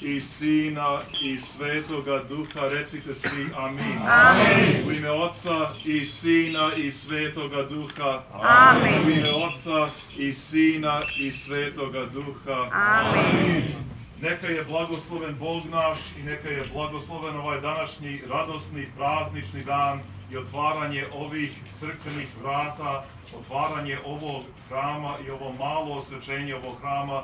i Sina i Svetoga Duha, recite svi amin. Amin. U ime Oca i Sina i Svetoga Duha. Amin. U ime Oca i Sina i Svetoga Duha. Amin. Neka je blagosloven Bog naš i neka je blagosloven ovaj današnji radosni praznični dan i otvaranje ovih crkvenih vrata, otvaranje ovog hrama i ovo malo osvećenje ovog hrama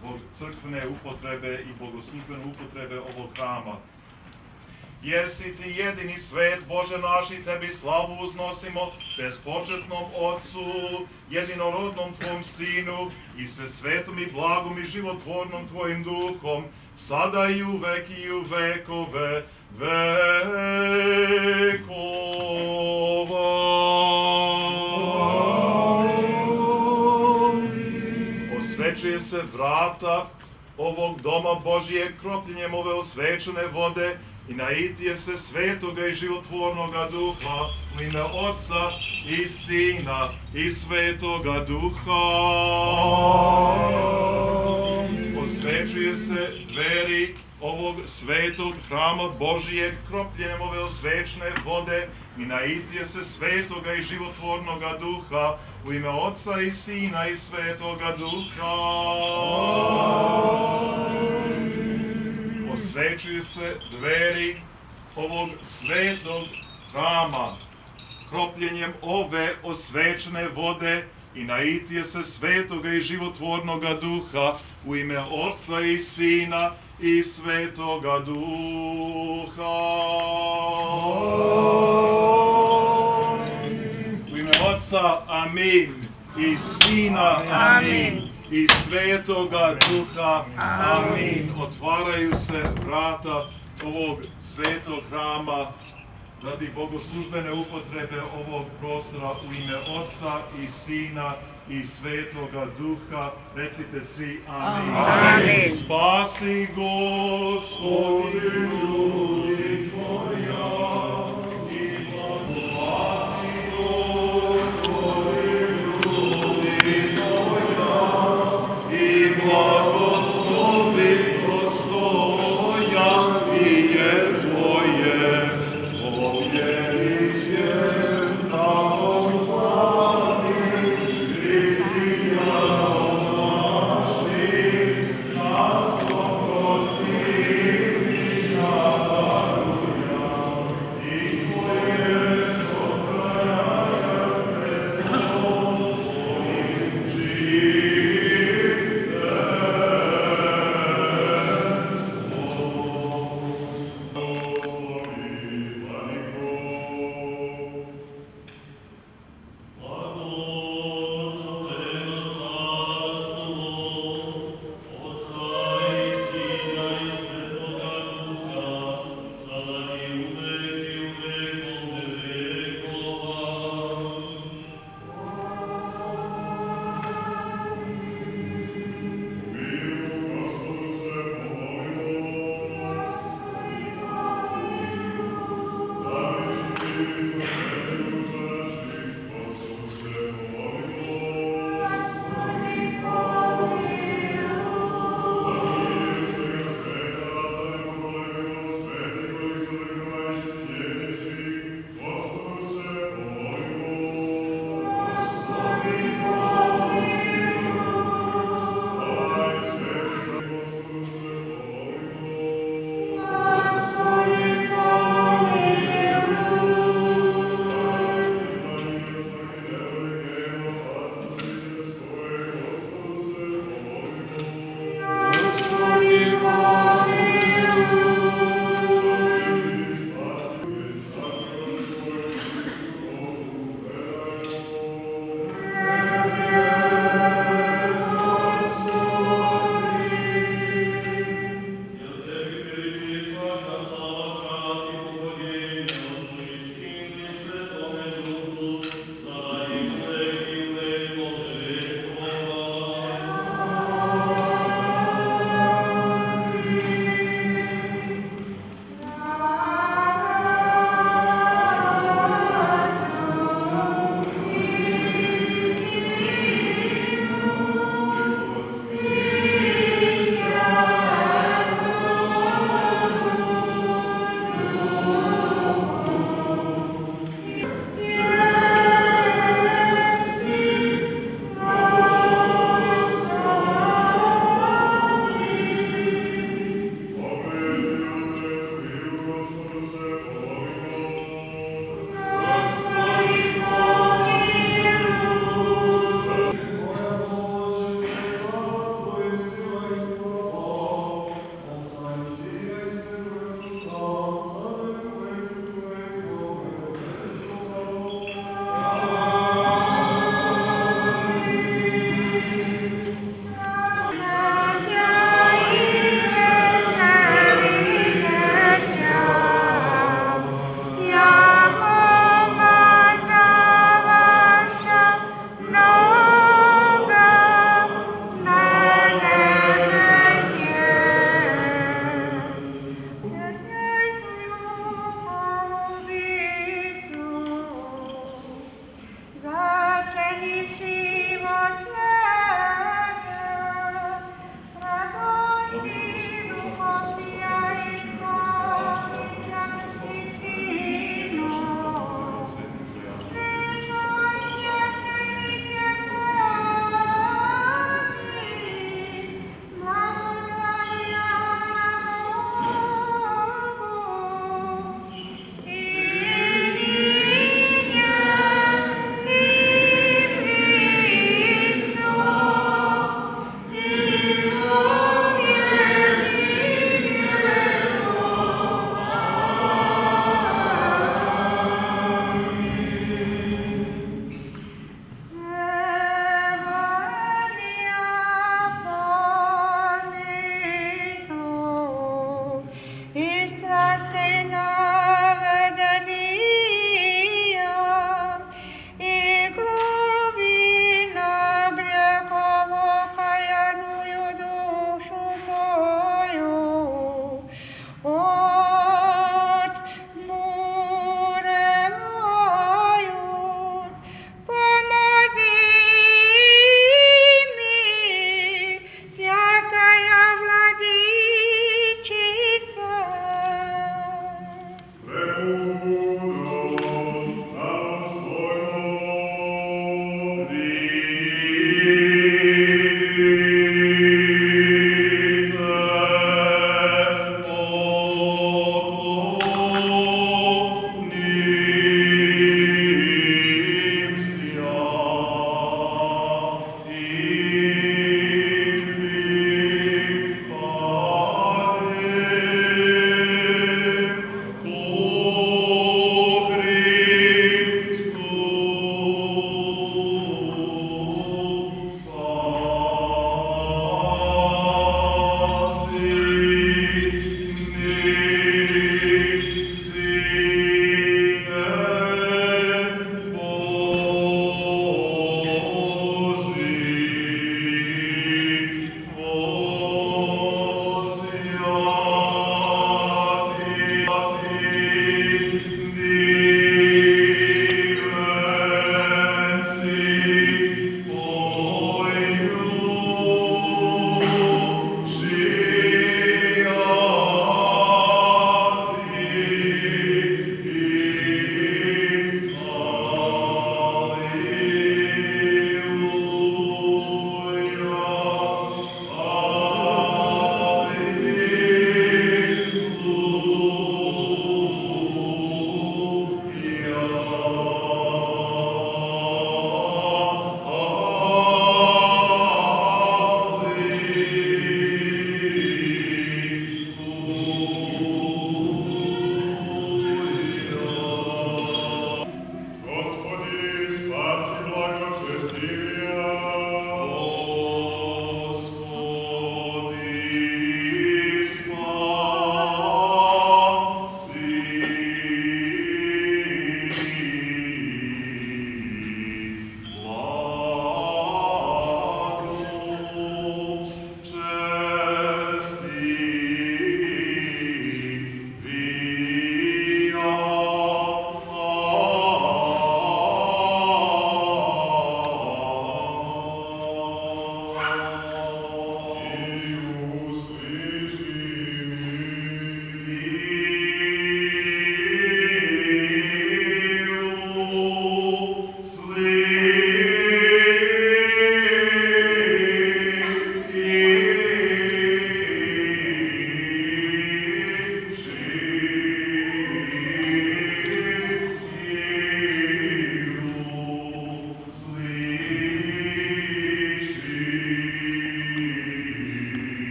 zbog crkvene upotrebe i bogoslužbene upotrebe ovog hrama. Jer si ti jedini svet, Bože naš, i tebi slavu uznosimo, bezpočetnom Otcu, jedinorodnom Tvom Sinu, i sve svetom i blagom i životvornom Tvojim Duhom, sada i uvek i u vekove vekova. Osvećuje se vrata ovog doma Božije kropljenjem ove osvečene vode i naitije se svetoga i životvornoga Duha u ime Otca i Sina i Svetoga Duha. Osvećuje se dveri ovog svetog hrama Božijeg kropljenjem ove osvečne vode i naitije se svetoga i životvornoga Duha u ime Otca i Sina i Svetoga Duha. Osvećuju se dveri ovog svetog hrama kropljenjem ove osvečene vode i naitije se svetoga i životvornoga Duha u ime Otca i Sina i Svetoga Duha. U ime Otca, amin, i Sina, amin, i Svetoga Duha, amin. Otvaraju se vrata ovog svetog hrama radi bogoslužbene upotrebe ovog prostora u ime Otca i Sina i Svetoga Duha. Recite svi amin. Amin. Spasi Gospodi ljudi Tvoja i blagoslasi Gospodi ljudi Tvoja i blagoslovi Gostoja i je Tvoje ovdje i svijeta oslavi Hristina naši nas oprotivi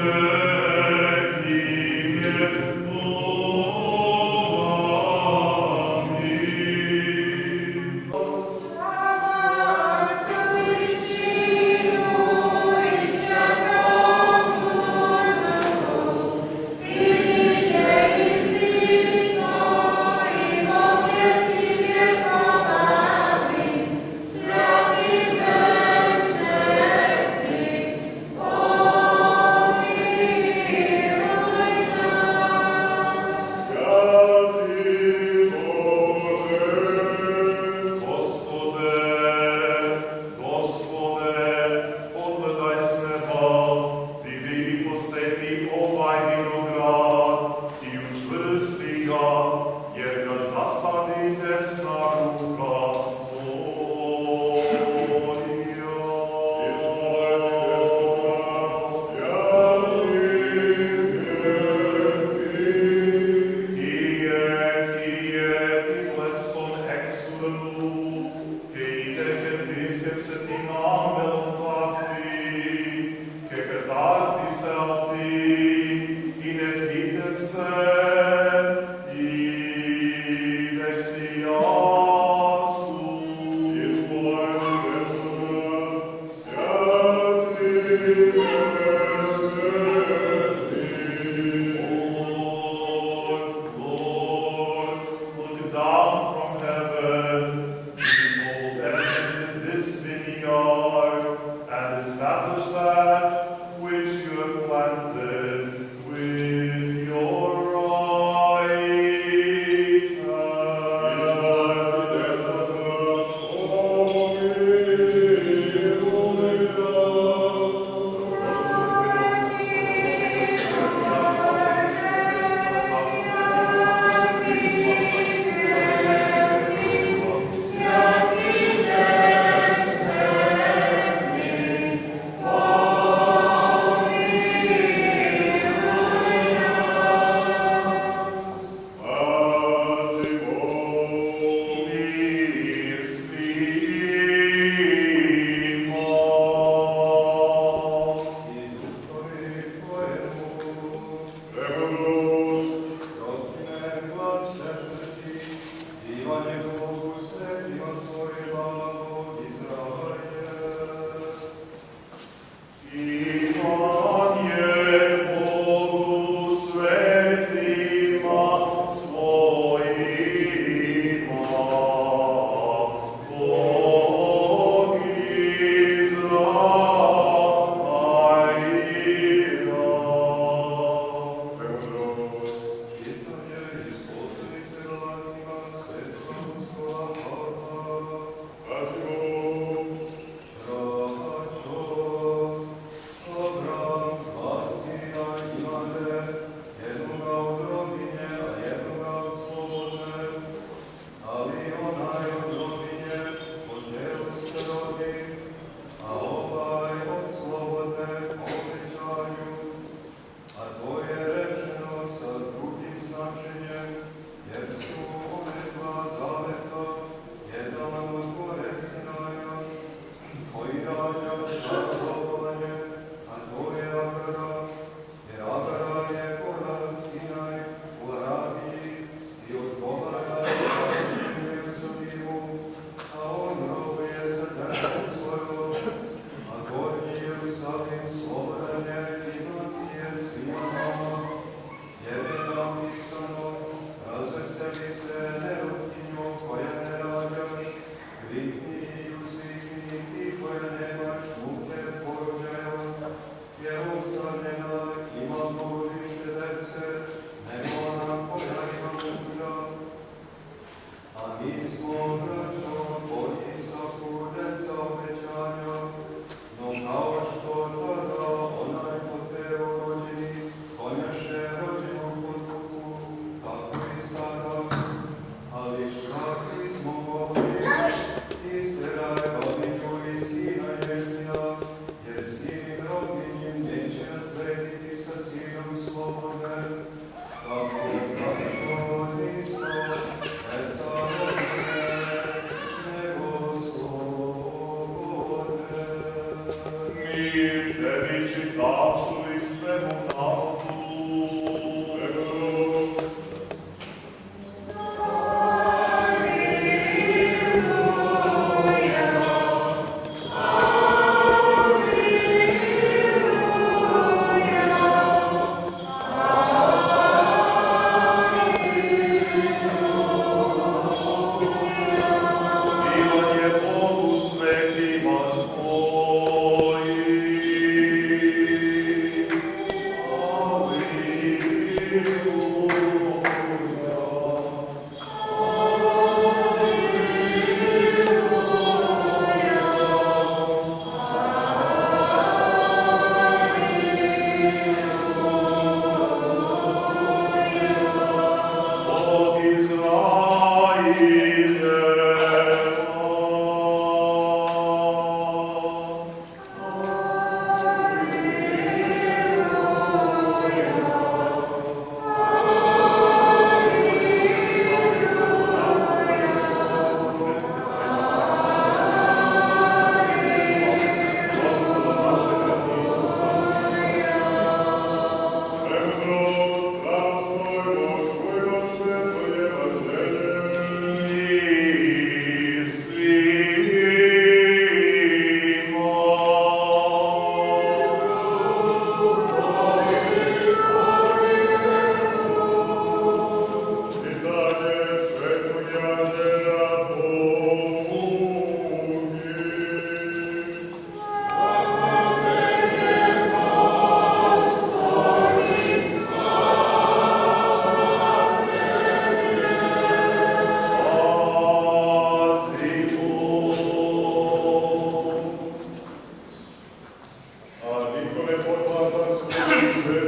Amen.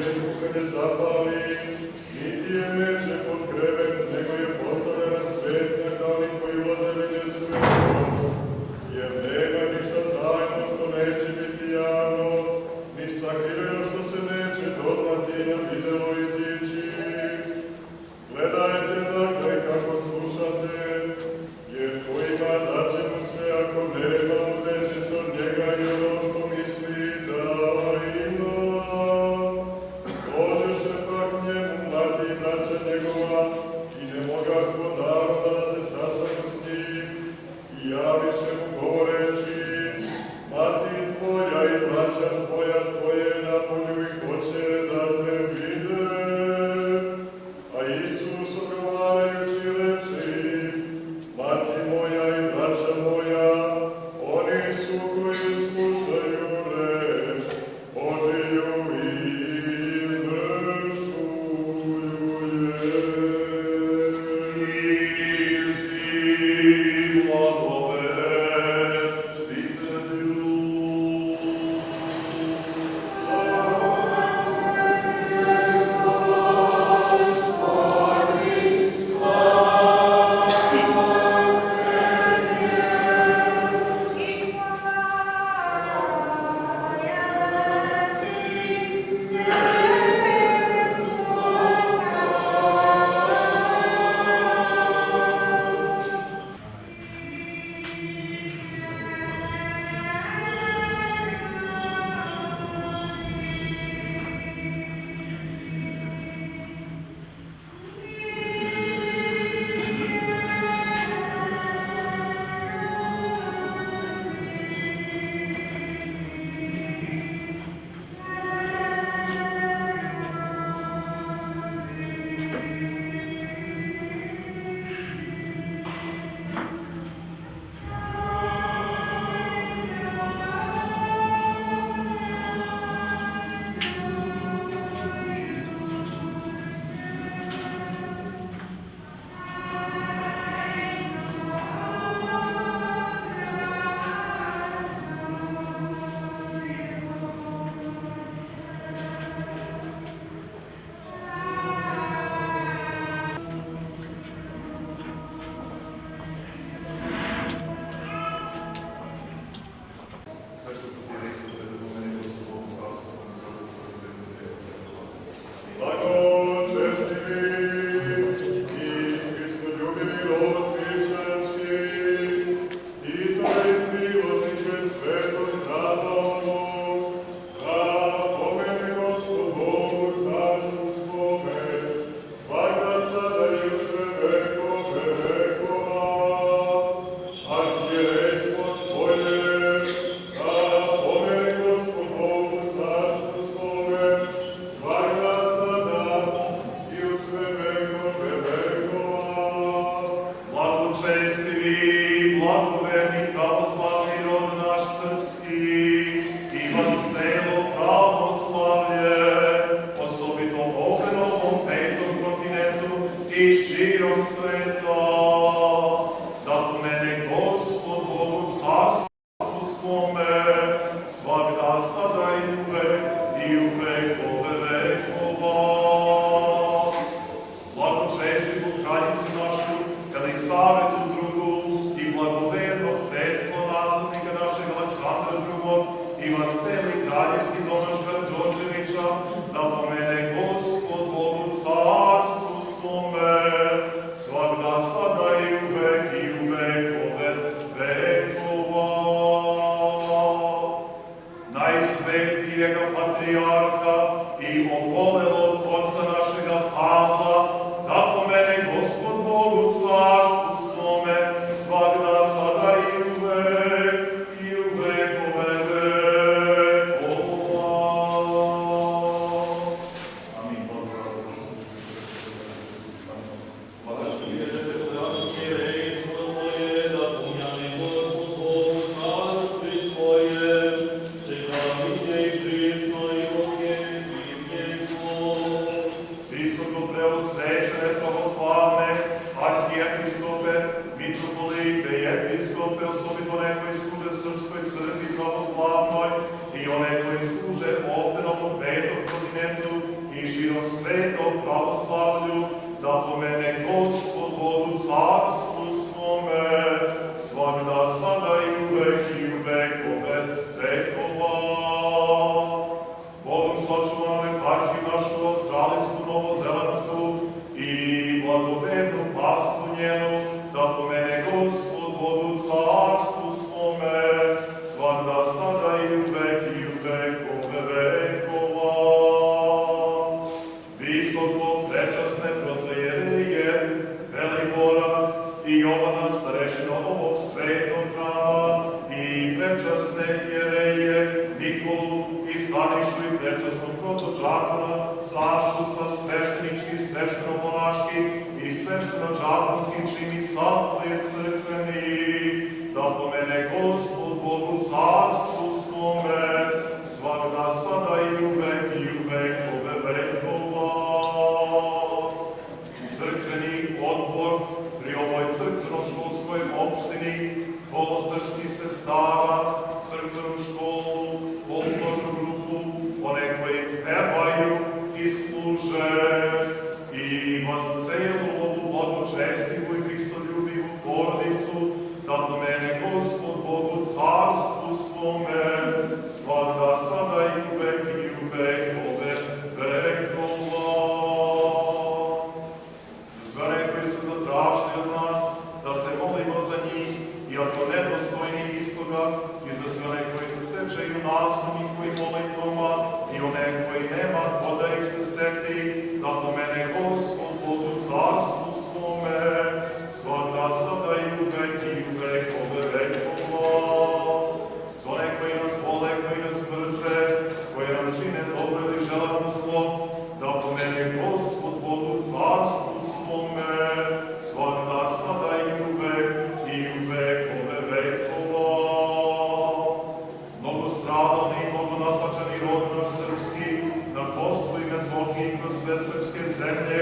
svećniku kad je zapali, niti je meće pod krevet, nego je postavljena svetnja kao oni koji ulaze vidje svetost. Jer nema ništa tajno što neće biti javno, ni sakriveno što se neće doznati na videlo izići. Gledajte dakle kako slušate, jer ko ima daće mu se, ako nema uzeće se od njega i ono što misli da ima. Dođeše pak njemu mladi braća njegova i ne mogahvo davno da se sastanu s njim i javiše mu govoreći: mati tvoja i braća tvoja stoje na polju i hoće da te vide. A Isus odgovarajući reče im: mati moja i braća moja, oni su koji slušaju reč Božiju i izvršuju je. Srpskoj crkvi pravoslavnoj i one koji služe ovdje na ovom petom kontinentu i širom svetom pravoslavlju, da pomene Gospod Bog u carstvu svome, svakda sada i uvek vekove vekova. Bogom sačuvanu eparhiju našu australijsku, novozelandsku i blagovernu pastvu njenu, da pomene Gospod Bog u carstvu svome, svakda sada i uvek vekove vekova. Visoko prečasne protojereje Velibora i Jovana, starešina ovog svetog hrama, i prečasne jereje Nikolu i Stanišu i prečasnog protočakona, Sašu sa sveštenički, svešteno-monaški i svešteno-čakonski čini saplije crkveni, da pomene Gospod Bog u carstvu svome, svakda sada i uvek vekove vekova. Crkveni odbor pri ovoj crkveno-školskoj opštini Volosrpskih sestara, crkvenu školu, folklornu grupu, one koji pevaju i služe, i vas celu ovu blagočestivu i hristoljubivu porodicu, da pomene Gospod Bog u carstvu svome, svakda sada i uvek vekove vekova. Za sve one koji su zatražili od nas da se molimo za njih, iako nedostojni istoga, i za sve one koji se sećaju nas u njihovim molitvama, i one koji nema ko da ih se seti, da pomene Gospod Bog u carstvu svome, svakda sada i uvek vekove vekova. Za one koji nas vole, koji nas mrze, koji nam čine dobro ili žele nam zlo, da pomene Gospod Bog u carstvu svome, svakda sada i uvek vekove vekova. Mnogo stradalni i mnogo napačani rod naš srpski, na Kosovu i Metohiji kroz sve srpske zemlje,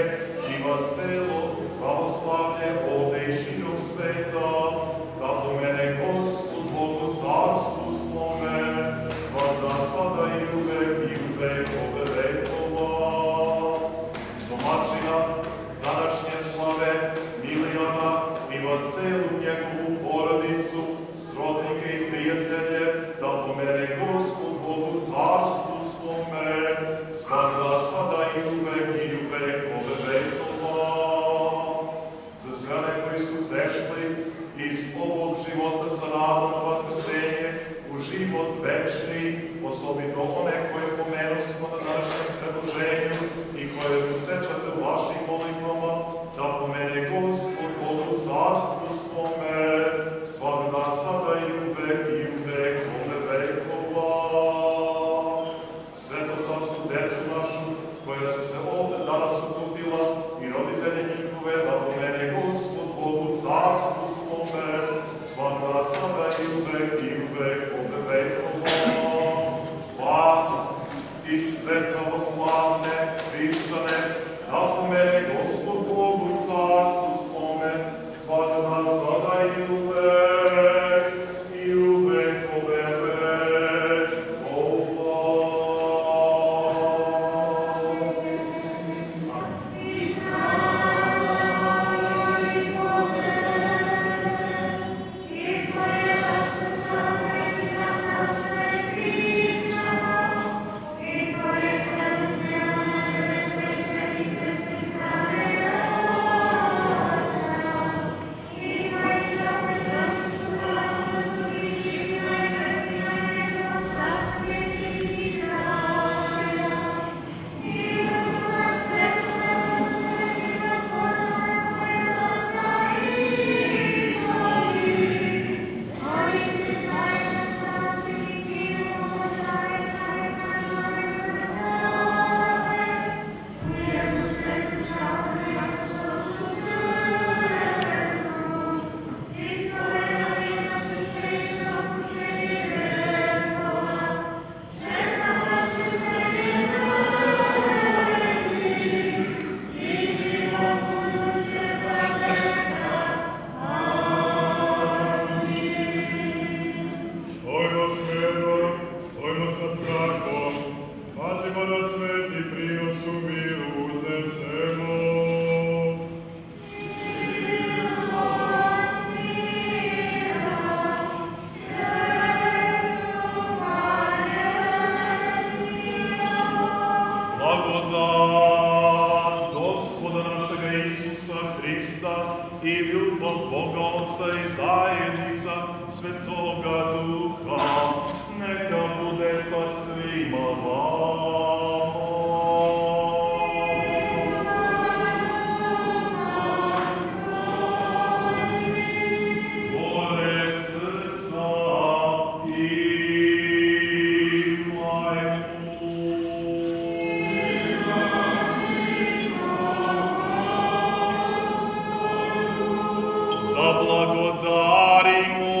ima selo, pravoslavlje, ovde i širom sveta, da pomene Gospod Bog u carstvu svome, svakda sada i uvek vekove vekova. Domaćina današnje slave Milijana i vas celu njegovu porodicu, srodnike i prijatelje, da pomene Gospod Bog u carstvu svome, svakda sada i uvek vekove vekova. Za sve one koji su prešli iz ovog života sa nadom na vaskrsenje u život večni, osobito one koje pomenu smo na današnjem predloženju i koje se sećate u vašim molitvama, da pomene Gospod Bog u carstvu svome, svakda sada i uvek vekove vekova. Svetosavsku decu našu, koja su se ovde danas okupila, i roditelje njihove, da pomene Gospod Bog u carstvu svome, svakda sada i uvek vekove vekova. Vas i sve pravoslavne hrišćane, da pomene Gospod Bog u carstvu svome, svakda sada i uvek vekove vekova. Hristos Boga Otca i zajednica Svetoga Duha, neka bude sa svima vama. Gore srca Zablagodarimo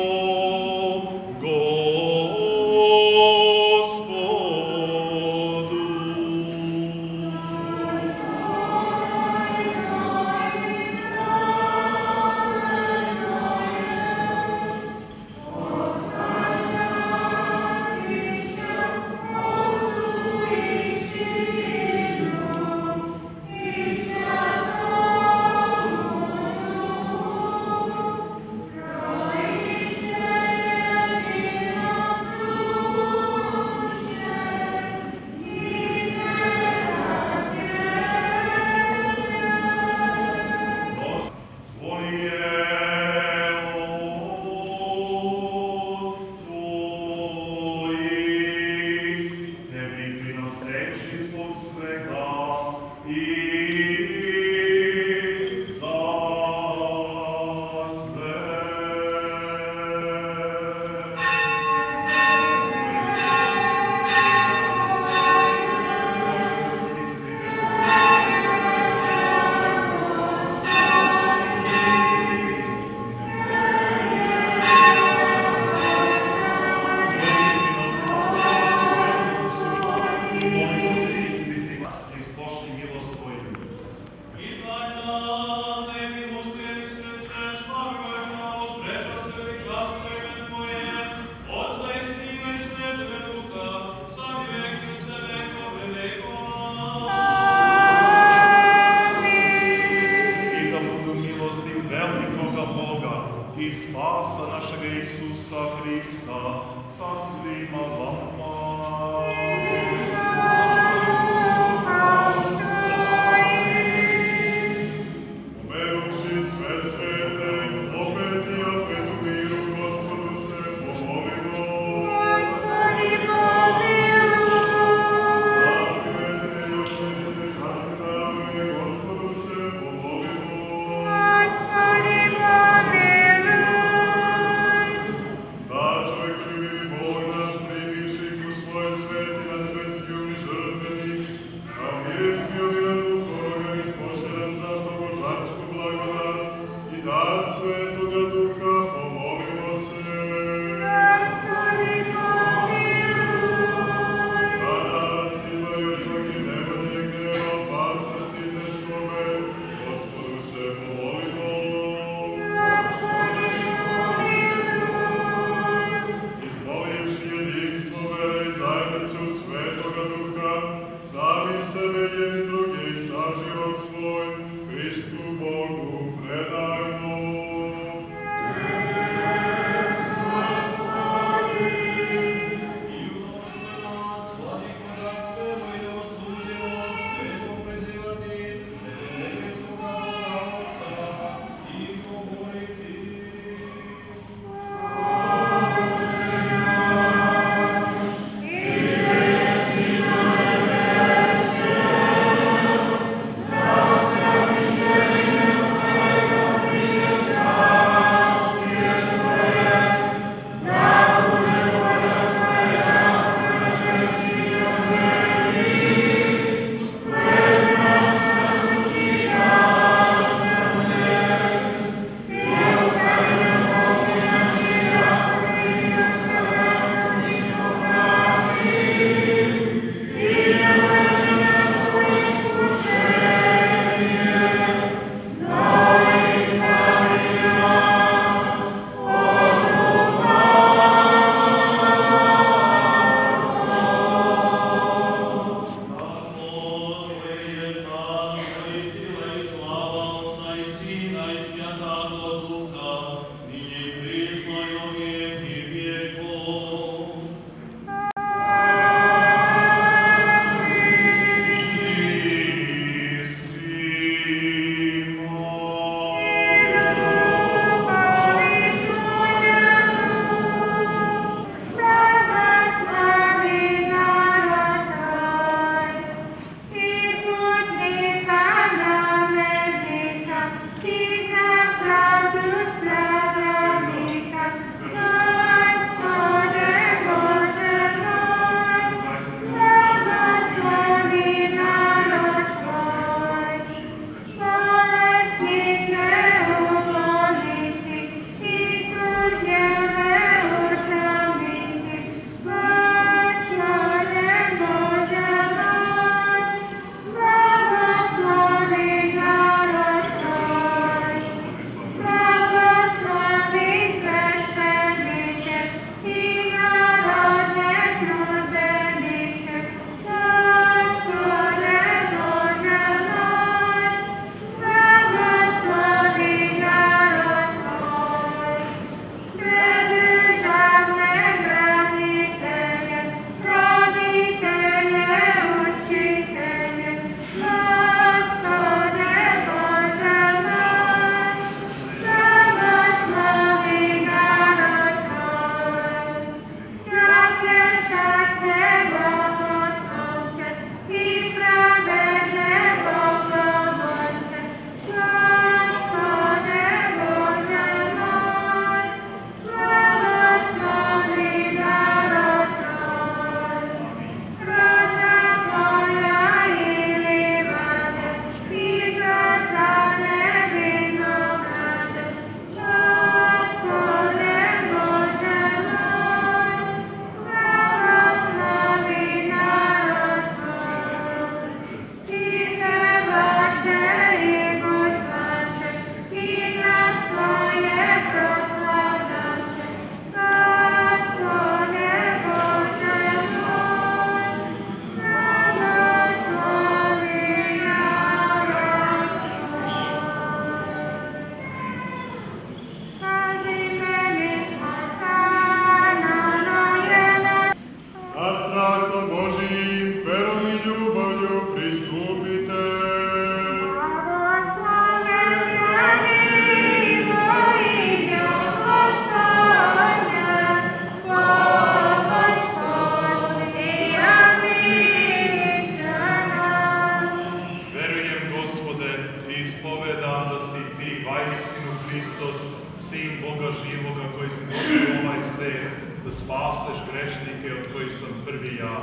ispovedam da si ti vaistinu Hristos, Sin Boga živoga koji si došao u ovaj svet, da spaseš grešnike od kojih sam prvi ja.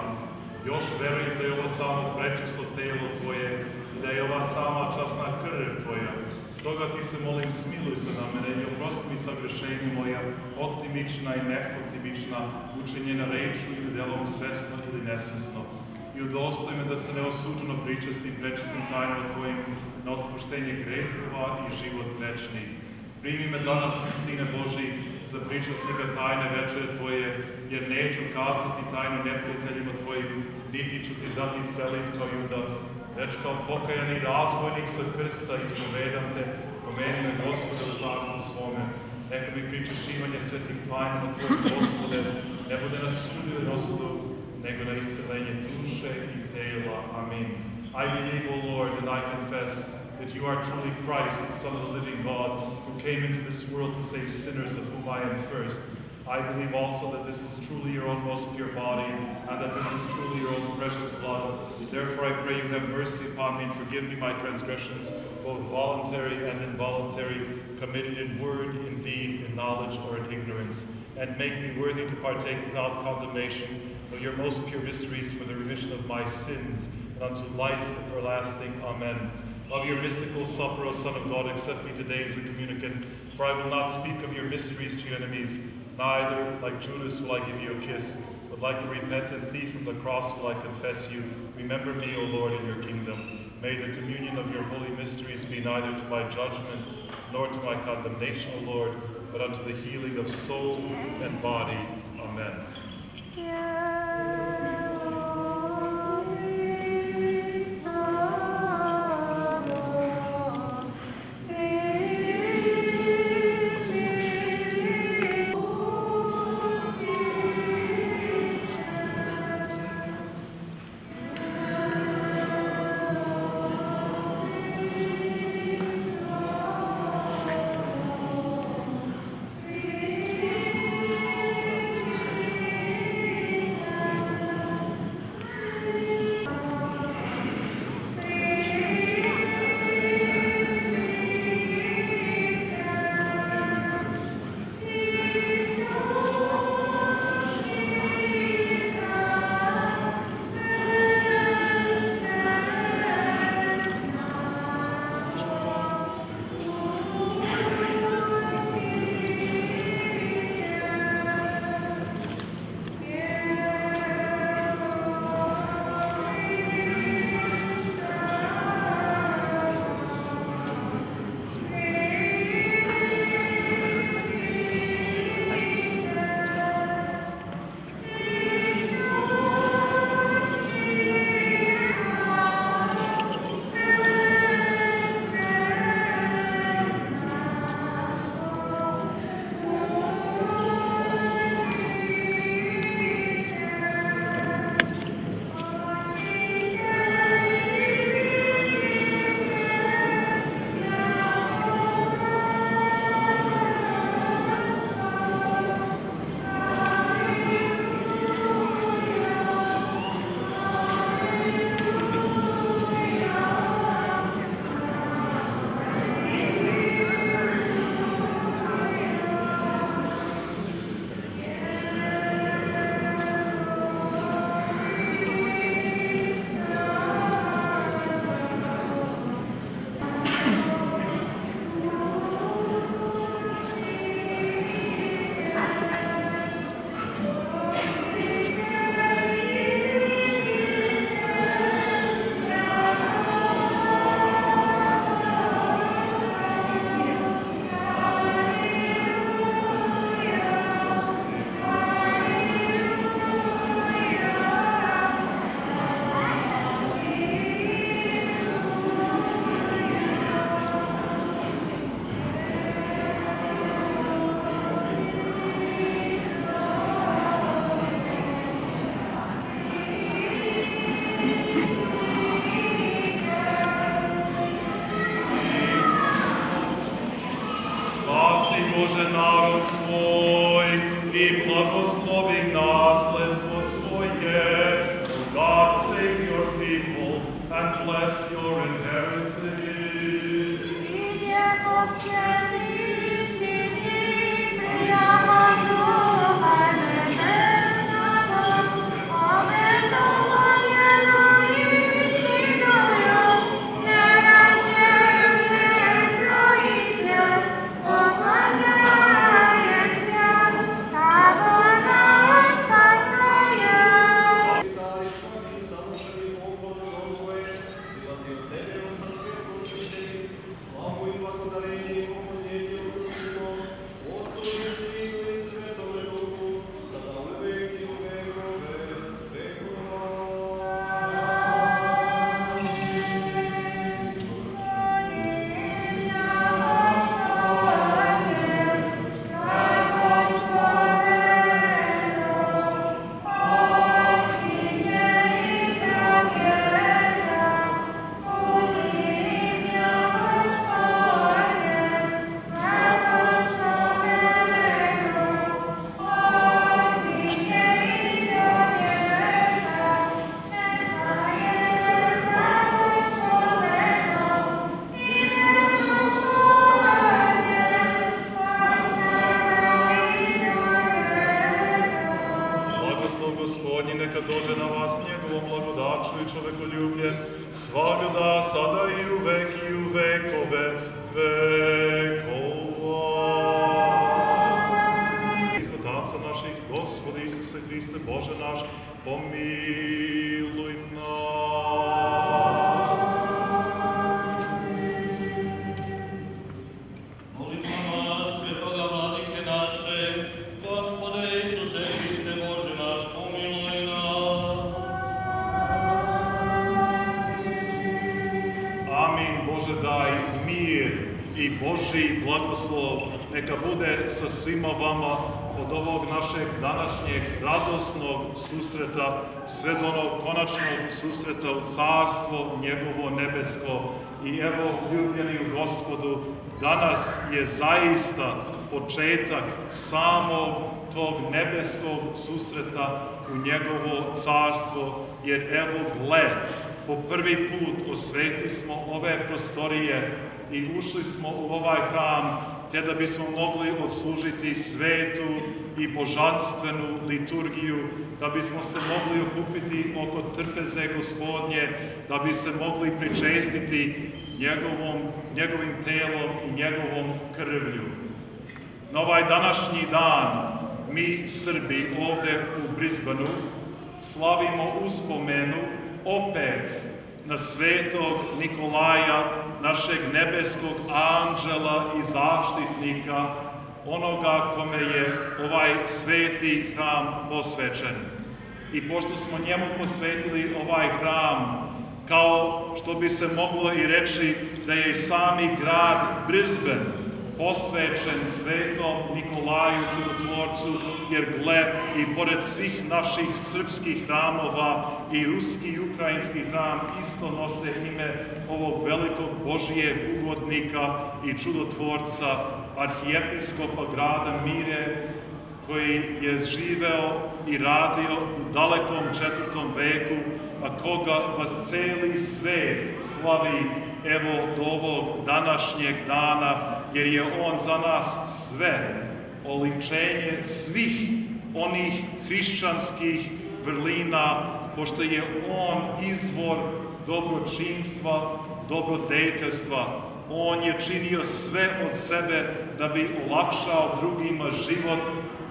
Još verujem da je ovo samo prečisto telo Tvoje i da je ova sama časna krv Tvoja. Stoga ti se molim, smiluj se na mene i oprosti mi sagrešenja moja, otimična i neotimična, učinjena rečju ili delom svesno ili nesvesno. I udostoj me da se neosuđeno pričestim prečistim tajnama Tvojim na otpuštenje grehova i život večni. Primi me danas, Sine Boži, za pričasnika tajne večere Tvoje, jer neću kazati tajnu neprijateljima Tvojim, niti ću ti dati celih kao Juda, već kao pokajani razbojnik sa krsta ispovedam te, pomeni me Gospode u carstvu svome. Neka mi pričešćivanje svetih tajnama Tvojim, Gospode, ne bude na sudu i osudu, nego na iscelenje duše i tela. Amen. I believe, O Lord, and I confess that you are truly Christ, the Son of the living God, who came into this world to save sinners, of whom I am first. I believe also that this is truly your own most pure body, and that this is truly your own precious blood. Therefore I pray you have mercy upon me and forgive me my transgressions, both voluntary and involuntary, committed in word, in deed, in knowledge, or in ignorance, and make me worthy to partake without condemnation of your most pure mysteries for the remission of my sins, and unto life everlasting. Amen. Of your mystical supper, O Son of God, accept me today as a communicant, for I will not speak of your mysteries to your enemies, neither, like Judas, will I give you a kiss, but like a repentant thief from the cross will I confess you. Remember me, O Lord, in your kingdom. May the communion of your holy mysteries be neither to my judgment, nor to my condemnation, O Lord, but unto the healing of soul and body. Amen. Bože narod svoj i blagoslovi nasledstvo svoje. God save your people and bless your inheritance. Blagoslov Gospodnji neka dođe na vas njegovom blagodaču i čovekoljubljem, svaga da sada i u vekove vekova. Od Oca naših, Gospode Isuse Hriste, Bože naš, pomiluj nas. Molitvama svetoga Vladike naše, Gospode Isuse Hriste, Bože naš, pomiluj nas. Amin. Bože, daj mir i Božji blagoslov neka bude sa svima vama od ovog našeg današnjeg radosnog susreta sve do onog konačnog susreta u Carstvo njegovo nebesko. I evo, ljubljeni u Gospodu, danas je zaista početak samog tog nebeskog susreta u njegovo carstvo, jer evo gle, po prvi put osveti smo ove prostorije i ušli smo u ovaj hram te da bismo mogli odslužiti svetu i božanstvenu liturgiju, da bismo se mogli okupiti oko trpeze Gospodnje, da bi se mogli pričestiti njegovim telom i njegovom krvlju. Na ovaj današnji dan mi Srbi ovde u Brisbaneu slavimo uspomenu opet na svetog Nikolaja, našeg nebeskog anđela i zaštitnika, onoga kome je ovaj sveti hram posvećen. I pošto smo njemu posvetili ovaj hram, kao što bi se moglo i reći da je i sami grad Brisbane posvećen svetom Nikolaju Čudotvorcu, jer gle, i pored svih naših srpskih hramova i ruski i ukrajinski hram isto nose ime ovog velikog Božijeg ugodnika i čudotvorca, arhijepiskopa grada Mire, koji je živeo i radio u dalekom 4. veku, a koga vas celi svet slavi evo do ovog današnjeg dana, jer je on za nas sve, oličenje svih onih hrišćanskih vrlina, pošto je on izvor dobročinstva, dobrodejteljstva. On je činio sve od sebe da bi olakšao drugima život,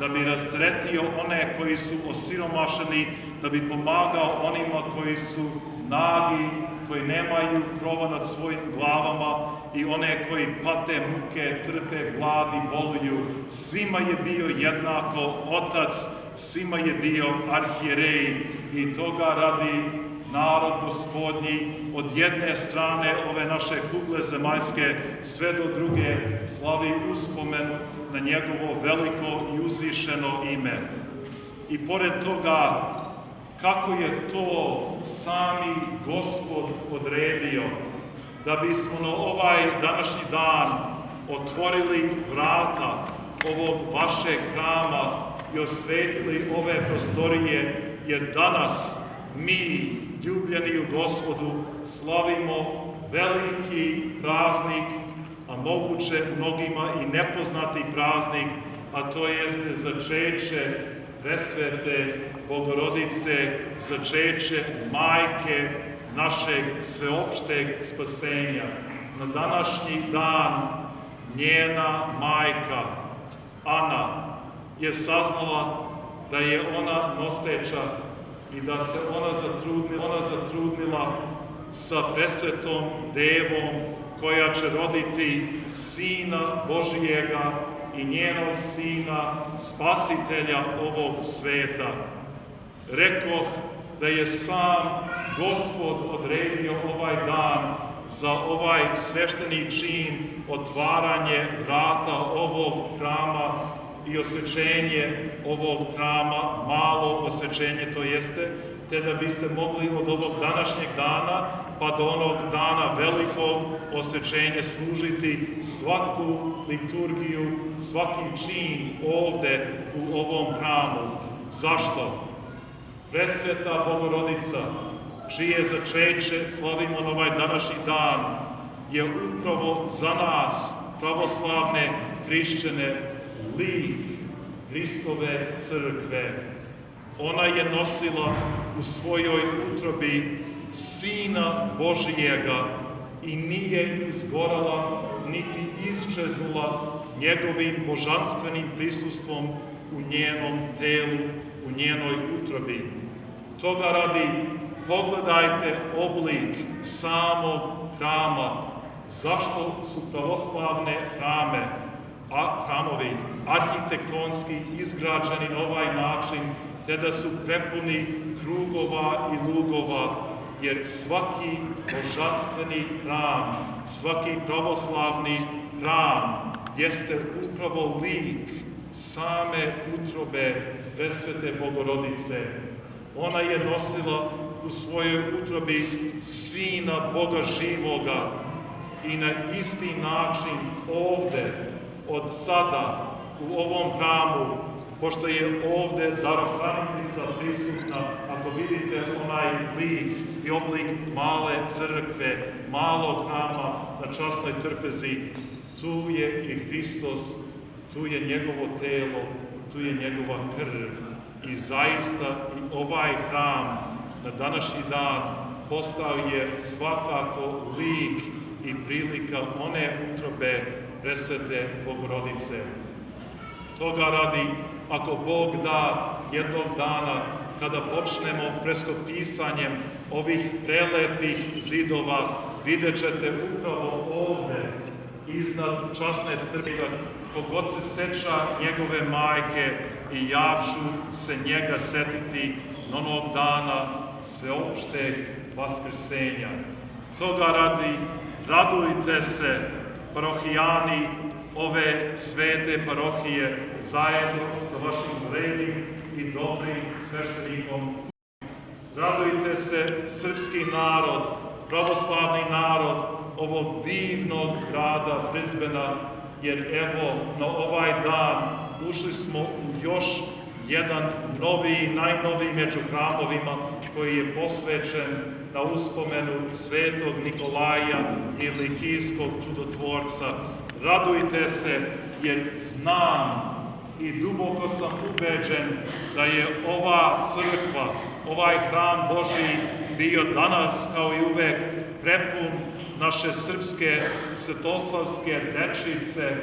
da bi rastretio one koji su osiromašeni, da bi pomagao onima koji su nagi, koji nemaju krova nad svojim glavama i one koji pate muke, trpe glad i boluju. Svima je bio jednako otac, svima je bio arhijerej i toga radi narod Gospodnji od jedne strane ove naše kugle zemaljske sve do druge slavi uspomenu na njegovo veliko i uzvišeno ime. I pored toga, kako je to sami Gospod odredio, da bismo na ovaj današnji dan otvorili vrata ovog vašeg hrama i osvetili ove prostorije, jer danas mi, ljubljeni u Gospodu, slavimo veliki praznik, a moguće mnogima i nepoznati praznik, a to jeste začeće presvete Bogorodice, začeće Majke našeg sveopšteg spasenja. Na današnji dan njena majka, Ana, je saznala da je ona noseća i da se ona zatrudnila sa presvetom Devom koja će roditi Sina Božijega i njenog Sina, Spasitelja ovog sveta. Rekoh da je sam Gospod odredio ovaj dan za ovaj svešteni čin, otvaranje vrata ovog hrama i osvećenje ovog hrama, malo osvećenje to jeste, te da biste mogli od ovog današnjeg dana pa do onog dana velikog osvećenja služiti svaku liturgiju, svaki čin ovde u ovom hramu. Zašto? Presveta Bogorodica, čije začeće slavimo na ovaj današnji dan, je upravo za nas, pravoslavne hrišćane, lik Hristove crkve. Ona je nosila u svojoj utrobi Sina Božijega i nije izgorala niti iščeznula njegovim božanstvenim prisustvom u njenom telu, u njenoj utrobi. Toga radi, pogledajte oblik samog hrama. Zašto su pravoslavne hramovi arhitektonski izgrađeni na ovaj način, te da su prepuni krugova i lugova, jer svaki božanstveni hram, svaki pravoslavni hram jeste upravo lik same utrobe presvete Bogorodice. Ona je nosila u svojoj utrobi Sina Boga živoga i na isti način ovde, od sada, u ovom hramu, pošto je ovde darohraniteljica prisutna, ako vidite onaj lik i oblik male crkve, malog hrama na časnoj trpezi, tu je i Hristos, tu je njegovo telo, tu je njegova krv. I zaista i ovaj hram na današnji dan postao je svakako lik i prilika one utrobe presvete Bogorodice. Toga radi, ako Bog da jednog dana, kada počnemo freskopisanjem ovih prelepih zidova, vidjet ćete upravo ovde, iznad časne trpeze, kogod se seća njegove majke, i ja ću se njega setiti onog dana sveopšteg vaskrsenja. Toga radi, radujte se, parohijani ove svete parohije, zajedno sa vašim vrednim i dobrim sveštenikom. Radujte se, srpski narod, pravoslavni narod ovog divnog grada Brisbana, jer evo, na ovaj dan ušli smo u još jedan novi, najnoviji među hramovima koji je posvećen na uspomenu svetog Nikolaja i Likijskog čudotvorca. Radujte se, jer znam i duboko sam ubeđen da je ova crkva, ovaj hram Božji bio danas kao i uvek prepun naše srpske svetoslavske dečice,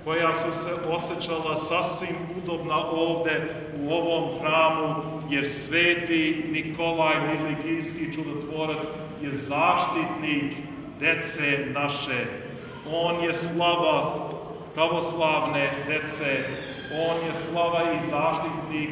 koja su se osjećala sasvim udobna ovde u ovom hramu, jer sveti Nikolaj Milikijski čudotvorac je zaštitnik dece naše. On je slava pravoslavne dece, on je slava i zaštitnik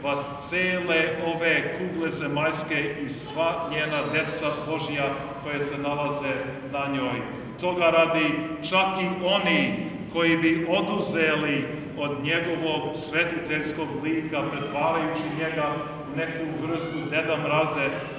vas cele ove kugle zemaljske i sva njena deca Božja koje se nalaze na njoj. Toga radi, čak i oni koji bi oduzeli od njegovog svetiteljskog lika, pretvarajući njega u neku vrstu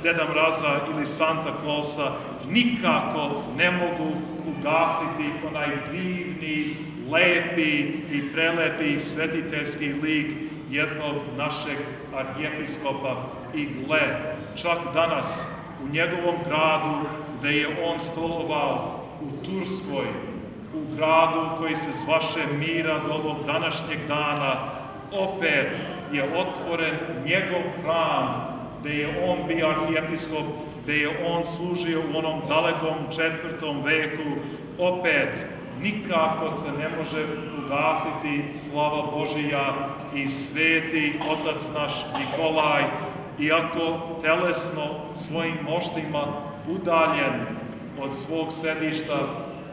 Deda Mraza ili Santa Clausa, nikako ne mogu ugasiti onaj divni, lepi i prelepi svetiteljski lik jednog našeg arhijepiskopa. I gle, čak danas u njegovom gradu, gde je on stolovao u Turskoj, u gradu koji se zvaše Mira do ovog današnjeg dana opet je otvoren njegov hram, gde je on bio arhijepiskop, gde je on služio u onom dalekom 4. veku, opet nikako se ne može ugasiti slava Božija i sveti otac naš Nikolaj, iako telesno svojim moštima udaljen od svog sedišta,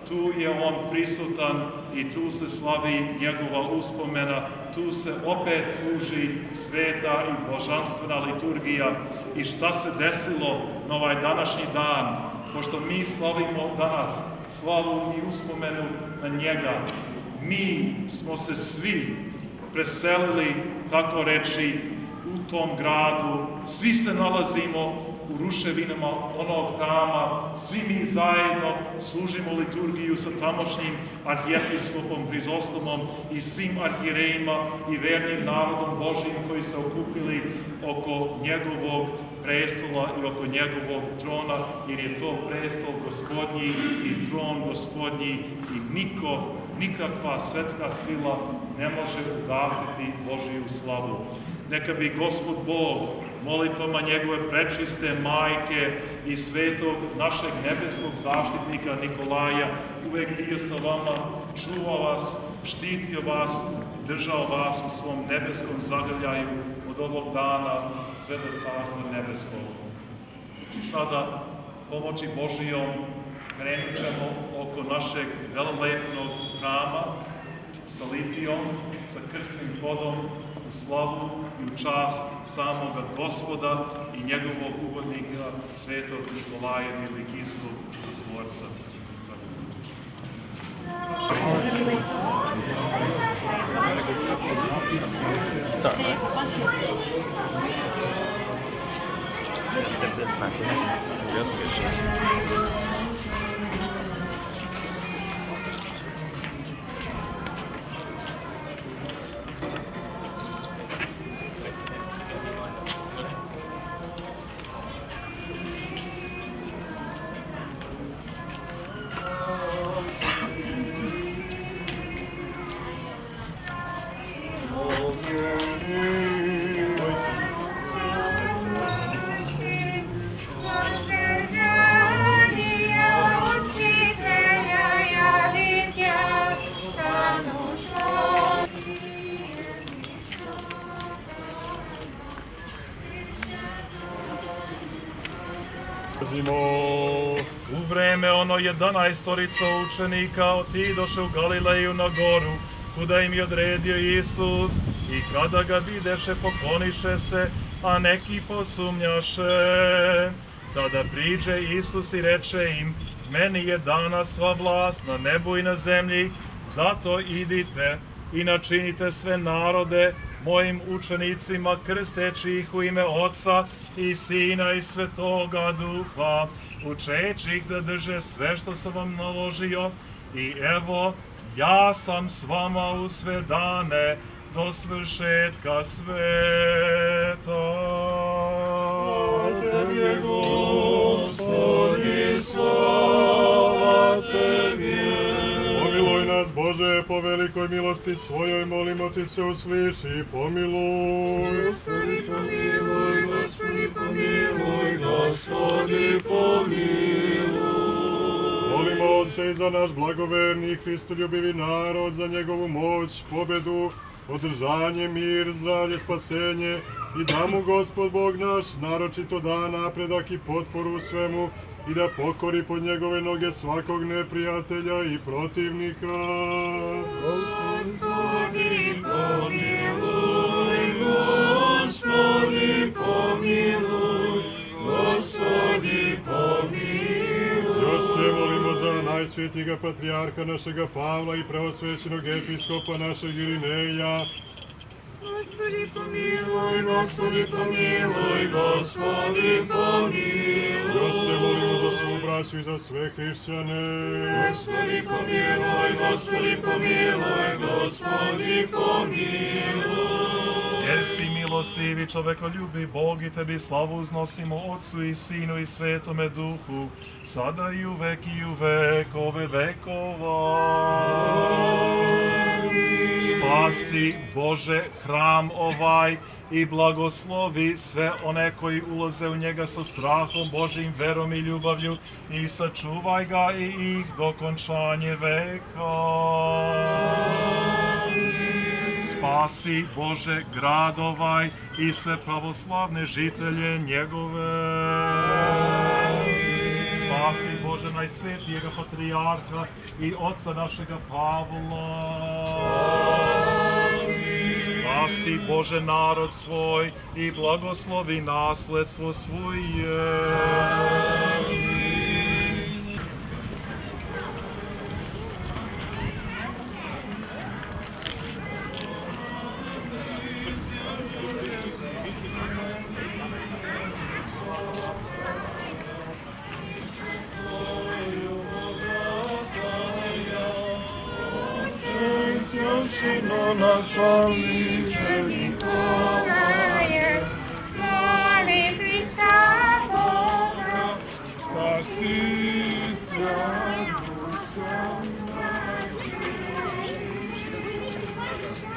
tu je on prisutan i tu se slavi njegova uspomena, tu se opet služi sveta i božanstvena liturgija. I šta se desilo na ovaj današnji dan, pošto mi slavimo danas slavu i uspomenu na njega, mi smo se svi preselili, tako reći, u tom gradu, svi se nalazimo u ruševinama onog hrama, svi mi zajedno služimo liturgiju sa tamošnjim arhijepiskopom Hrizostomom i svim arhirejima i vernim narodom Božijim koji se okupili oko njegovog prestola i oko njegovog trona, jer je to prestol Gospodnji i tron Gospodnji i nikakva svetska sila ne može ugasiti Božiju slavu. Neka bi Gospod Bog molitvama njegove prečiste majke i svetog našeg nebeskog zaštitnika Nikolaja uvek bio sa vama, čuvao vas, štitio vas, držao vas u svom nebeskom zagrljaju od ovog dana sve do Carstva nebeskog. I sada, pomoći Božijom, krenut ćemo oko našeg velelepnog hrama sa litijom, sa krsnim vodom, u slavu i u čast samoga Gospoda i njegovog uvodnika, svetog Nikolaja Milikijskog čudotvorca. U vreme ono 11 učenika otidoše u Galileju na goru, kuda im je odredio Isus, i kada ga videše pokloniše se, a neki posumnjaše. Tada priđe Isus i reče im, meni je dana sva vlast na nebu i na zemlji, zato idite i načinite sve narode mojim učenicima, krsteći ih u ime Oca i Sina i Svetoga Duha, učeći ih da drže sve što sam vam naložio, i evo, ja sam s vama u sve dane do svršetka sveta. Slava Tebi, Gospodi, slava Tebi. Pomiluj nas, Bože, po velikoj milosti svojoj, molimo Ti se, usliši i pomiluj. Gospodi, pomiluj, Gospodi, pomiluj, Gospodi, pomiluj. Molimo Otče i za naš blagoverni i Hristoljubivi narod, za njegovu moć, pobedu, održanje, mir, zdravlje, spasenje, i da mu Gospod Bog naš naročito da napredak i potporu u svemu, i da pokori pod njegove noge svakog neprijatelja i protivnika. Gospodi, pomiluj, Gospodi, pomiluj, Gospodi, pomiluj. Još se molimo za najsvetijega patrijarha našega Pavla i preosvećenog episkopa našeg Irineja. Gospodi, pomiluj, Gospodi, pomiluj, Gospodi, pomiluj. Još se molimo za svu braću i za sve hrišćane. Gospodi, pomiluj, Gospodi, pomiluj, Gospodi, pomiluj. Jer si milostivi, čovekoljubi Bog i tebi slavu uznosimo Otcu i Sinu i Svetome Duhu, sada i u vekove vekova. Spasi Bože hram ovaj i blagoslovi sve one koji ulaze u njega sa strahom Božim, verom i ljubavlju i sačuvaj ga i ih do končanje veka. Spasi Bože grad ovaj i sve pravoslavne žitelje njegove. Spasi Bože najsvetijega patrijarha i oca našega Pavla. Spasi Bože narod svoj i blagoslovi nasledstvo svoje. Molim Hrista Boga, Spasti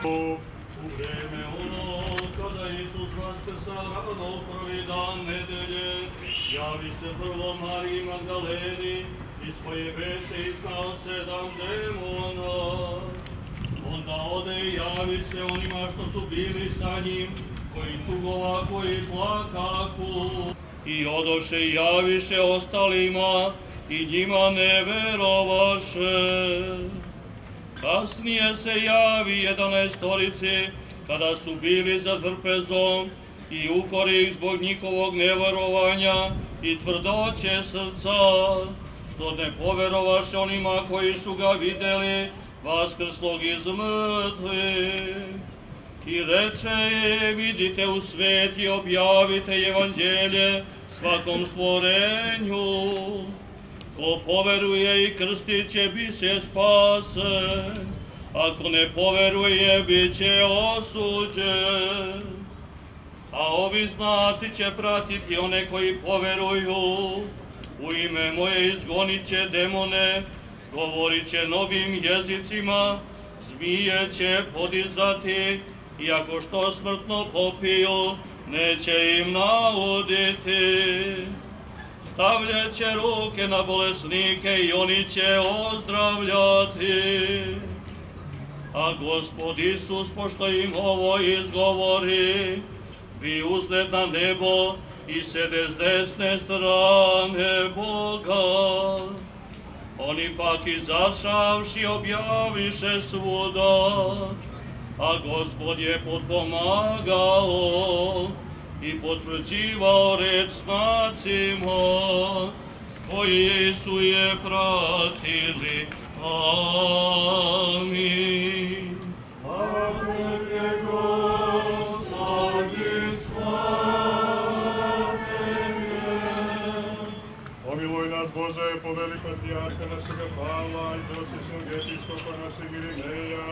U vreme ono, kada Isus vaskrsa rano prvi dan nedelje, javi se prvo Mariji Magdaleni, iz koje beše iznao 7 demona. Onda ode i javi se onima što su bili sa njim, koji tugovako i plakaku. I odoše i javiše ostalima, i njima ne verovaše. Kasnije se javi 11-torici, kada su bili za trpezom, i ukori ih zbog njihovog neverovanja i tvrdoće srca, što ne poverovaše onima koji su ga videli, vaskrslog iz mrtvih. I reče je, vidite u svet i objavite evanđelje svakom stvorenju. Ko poveruje i krstit će bit se spasen, ako ne poveruje bit će osuđen. A ovi znaci će pratiti one koji poveruju, u ime moje izgonit će demone, govorit će novim jezicima, zmije će podizati, i ako što smrtno popiju, neće im nauditi. Stavljat će ruke na bolesnike i oni će ozdravljati. A Gospod Isus, pošto im ovo izgovori, bi uzlet na nebo i sede s desne strane Boga. Oni pak izašavši objaviše svuda, a Gospod je potpomagao i potvrđivao reč znacima, koji su je pratili. Amin. Slava Tebe, Gospodi, slava Tebe. Pomiluj nas, Bože, po veli patrijarha našega Pavla i prosječnog episkopa našeg Irineja.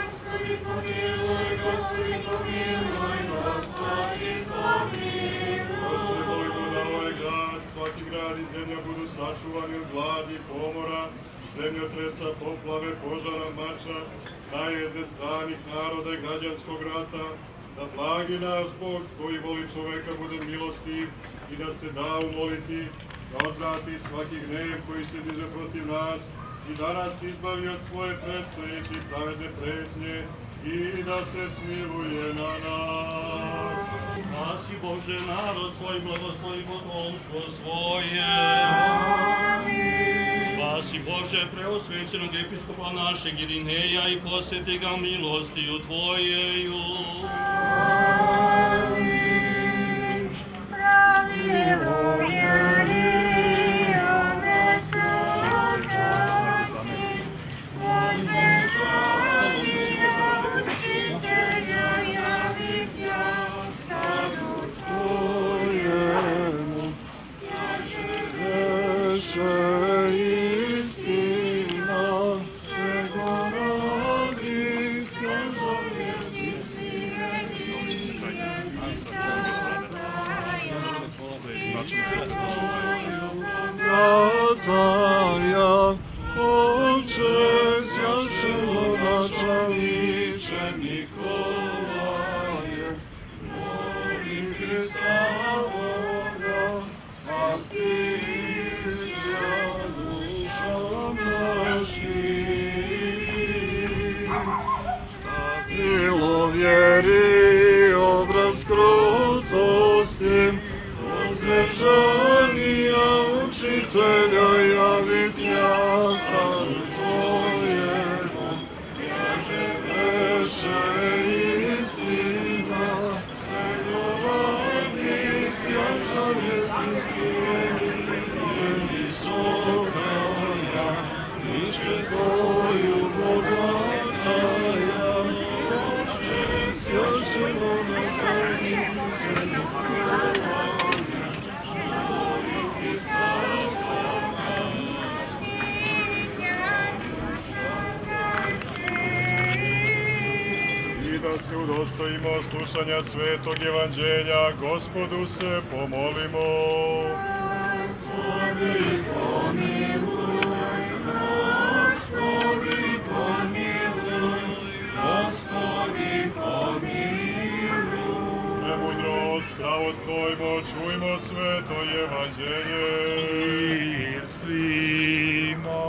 Gospodi pomiluj, Gospodi pomiluj, Gospodi pomiluj. Proši Bojgu da ovaj grad, svaki grad i zemlja budu sačuvani od gladi, pomora, zemljotresa, poplave, požara, mača, najezde stranih naroda i građanskog rata, da blagi naš Bog koji voli čoveka bude milostiv i da se da umoliti, da odvrati svaki gnev koji se diže protiv nas i da nas izbavi od svoje predstojeće i pravedne pretnje i da se smiluje na nas. Spasi Bože narod svoj, blagoslovi potomstvo svoje. Spasi Bože preosvećenog episkopa našeg Irineja i posjeti ga milostiju Tvojeju. da se udostojimo slušanja svetog evanđelja, Gospodu se pomolimo. Gospodi pomiluj, Gospodi pomiluj, Gospodi pomiluj. Premudrost, pravostojmo, čujmo sveto evanđelje. Mir svima.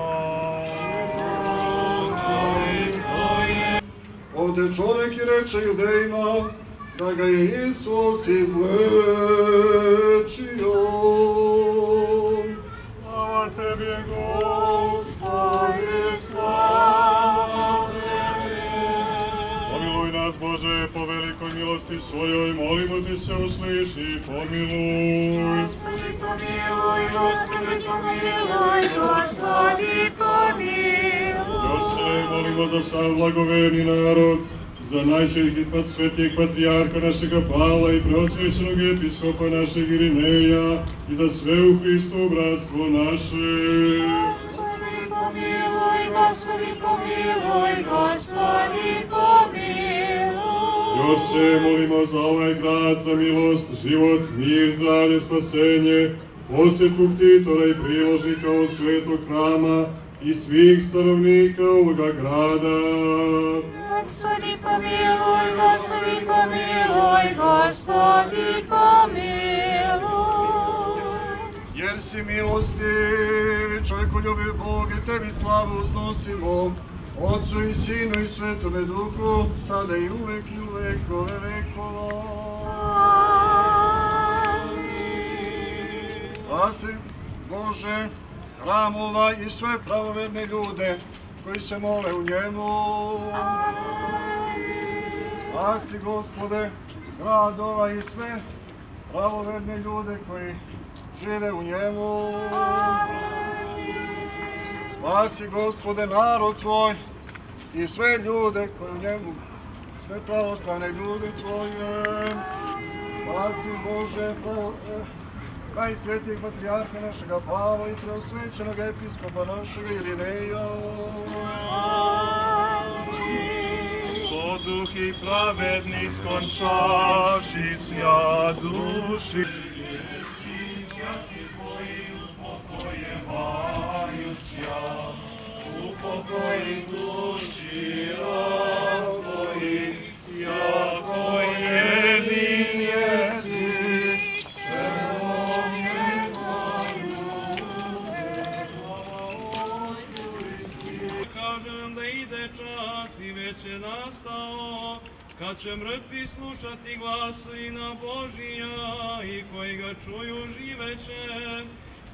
Ovde čovjek i reče judejima da ga je Isus izlečio. Slava tebi, Gospodi, slava tebi. Pomiluj nas, Bože, po velikoj milosti svojoj, molimo ti se, usliši, pomiluj. Gospodi pomiluj, Gospodi pomiluj, Gospodi pomiluj. Još se molimo za sav blagoverni narod, za najsvetijeg patrijarha našega Pavla i preosvećenog episkopa našeg Irineja i za sve u Hristu bratstvo naše. Gospodi pomiluj, Gospodi pomiluj, Gospodi pomiluj. Još se molimo za ovaj grad, za milost, život, mir, zdravlje, spasenje, posjetu ktitora i priložnika u svetog hrama i svih stanovnika ovoga grada. Gospodi pomiluj, Gospodi pomiluj, Gospodi pomiluj. Jer si milostiv, čovjekoljubiv Bog, i tebi slavu uznosimo, Otcu i Sinu i Svetome Duhu, sada i uvek vekove vekova. Spasi, Bože, hram ovaj i sve pravoverne ljude koji se mole u njemu. Spasi, Gospode, grad ovaj i sve pravoverne ljude koji žive u njemu. Spasi, Gospode, narod Tvoj i sve ljude koji u njemu, sve pravoslavne ljude Tvoje. Spasi, Bože, najsvetijeg patrijarha našega Pavla i preosvećenog episkopa našega Irineja. Duh i pravedni skončaši sja duši. Upokoji duši roboji, jako jedin jesi, čemu je Kažem da ide čas i već je nastao, kad će mrtvi slušati glas Sina Božija i koji ga čuju živeće.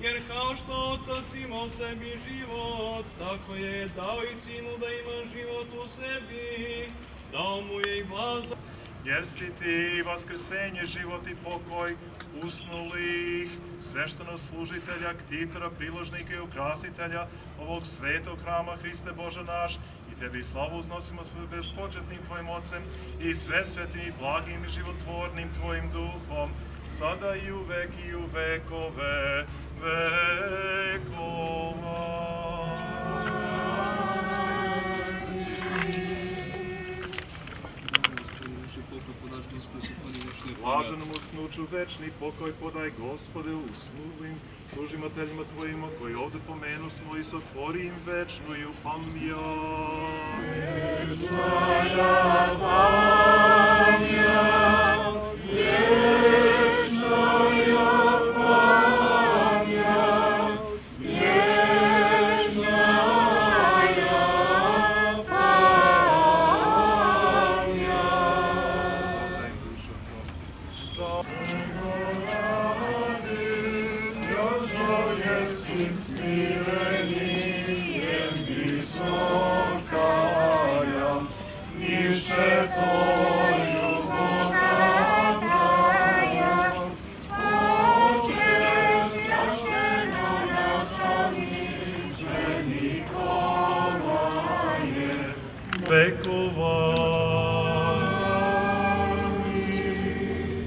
Jer kao što Otac ima u sebi život, tako je dao i Sinu da ima život u sebi, dao mu je i blagodat. Jer si ti vaskrsenje, život i pokoj usnulih, sveštenog služitelja, ktitora, priložnika i ukrasitelja ovog svetog hrama Hriste Bože naš, i tebi slavu uznosimo s bezpočetnim Tvojim Ocem i sve svetim i blagim i životvornim Tvojim Duhom, sada i u vekove vekova. Blaženom usnuću večni pokoj podaj, Gospode, usnuvim služimateljima Tvojima koji ovde pomenu smo i sotvori im večnu i pamjat. Večnaja pamjat, večnaja pamjat, večnaja pamjat.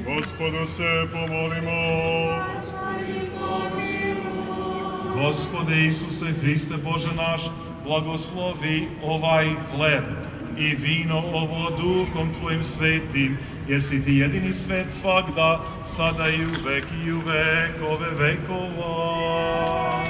Gospodu se pomolimo. Gospode Isuse Hriste Bože naš, blagoslovi ovaj hleb, i vino ovo Duhom Tvojim svetim, jer si Ti jedini svet svagda, sada i u vekove vekova.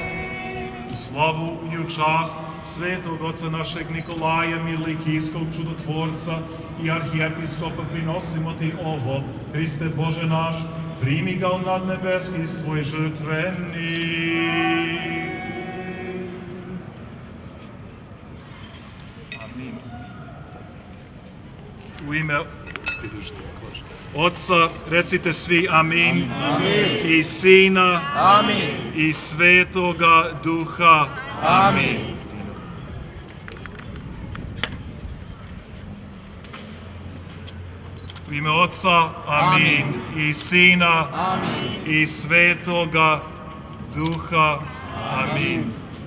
U slavu i u čast svetog oca našeg Nikolaja, Milikijskog čudotvorca i arhijepiskopa prinosimo Ti ovo, Hriste Bože naš, primi ga u nadnebeski svoj žrtvenik. Amin. U ime Otca recite svi amin. Amin. I Sina. Amin. I Svetoga Duha. Amin. U ime Otca, amin. I Sina, Amin. i Svetoga Duha, amin.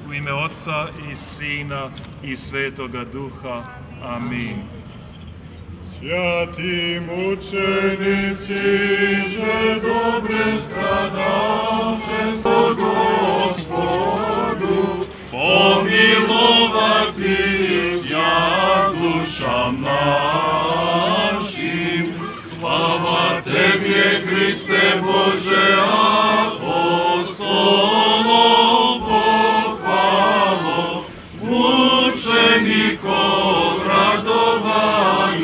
U ime Otca, i Sina, i Svetoga Duha, amin. Святі мучениці, же добре страдавши, Господу, помиловатися душам нашим. Слава Тебе, Христе Боже, апостолом похвало, мучеником радование,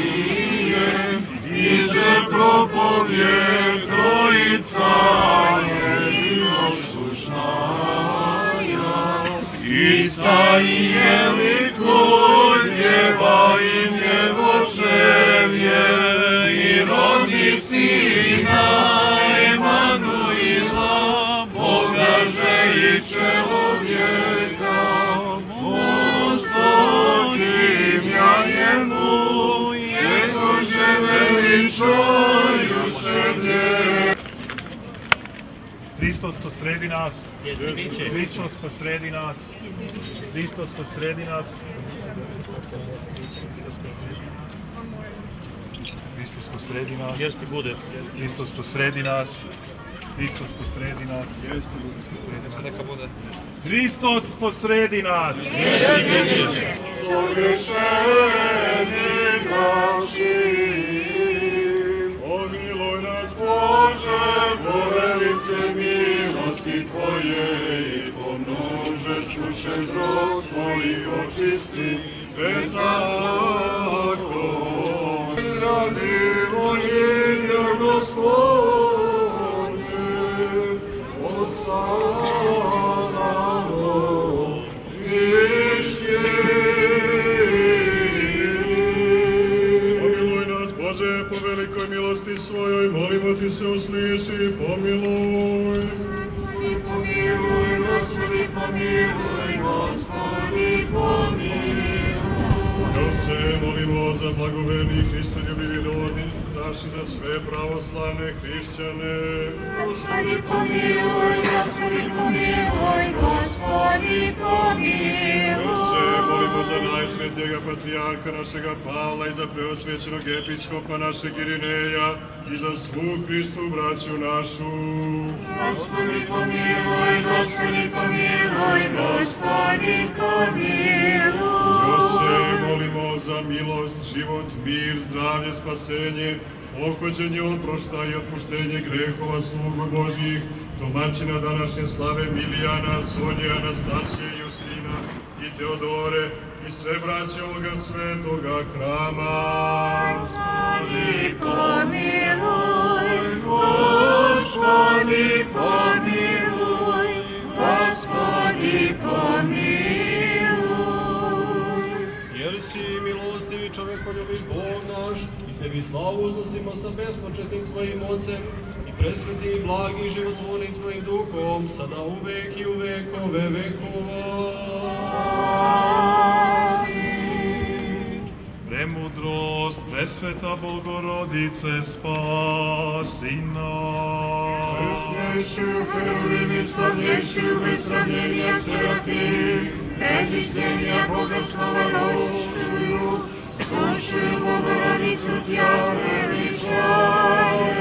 и же проповедь Троица осушная. Исаия ликуй, Дева им Божевье, и роди Сына Эммануила, Бога же и человека, Господи, я Ему, Его же величаю себе. Hristos posredi nas. Hristos posredi nas. Hristos posredi nas. Hristos posredi nas. Jeste bude. Hristos posredi nas. Hristos posredi nas. Neka bude. Hristos posredi nas. Согрешени наши, помилуй нас, Боже, по велице милости Твоей, по множеству щедрот Твоих очисти, беззакон. Ради воинья Господне, осана Помилуй нас, Боже, по великой милости Своей, молимо Ти се услыши, помилуй. Господи, помилуй, Господи, помилуй, Господи, помилуй. Се молимо за благоверни христолюбиви люди, наши за sve православne християне. Господи, помилуй, Господи, помилуй, Господи, помилуй. Се молимо за najsvetijega patrijarha našega Pavla i za preosvećenog episkopa našeg Irineja i za svu Hristu braću našu. Господи, помилуй, Господи, помилуй, Господи, помилуй. Se molimo za milost, život, mir, zdravlje, spasenje, pohođenje, oproštaj i otpuštenje grehova slugu Božih, domaćina današnje slave Milijana, Sonje, Anastasije, Justina i Teodore i sve braće ovoga svetoga hrama. Господи, помилуй, Господи, помилуй, Господи, помилуй. Jer si milostivi čovekoljubiv Bog naš, i Tebi slavu uznosimo sa bespočetnim Tvojim Ocem i presvetim i blagim životvornim Tvojim Duhom, sada uvek i u vekove vekova. Premudrost, presveta Bogorodice, spasi nas. Presnejšiju heruvimi, slavnejšiju bez sravnjenja serafim, bez iznjenja Bogoslova nošuju, slušuju Bogorodicu Tja veličaje.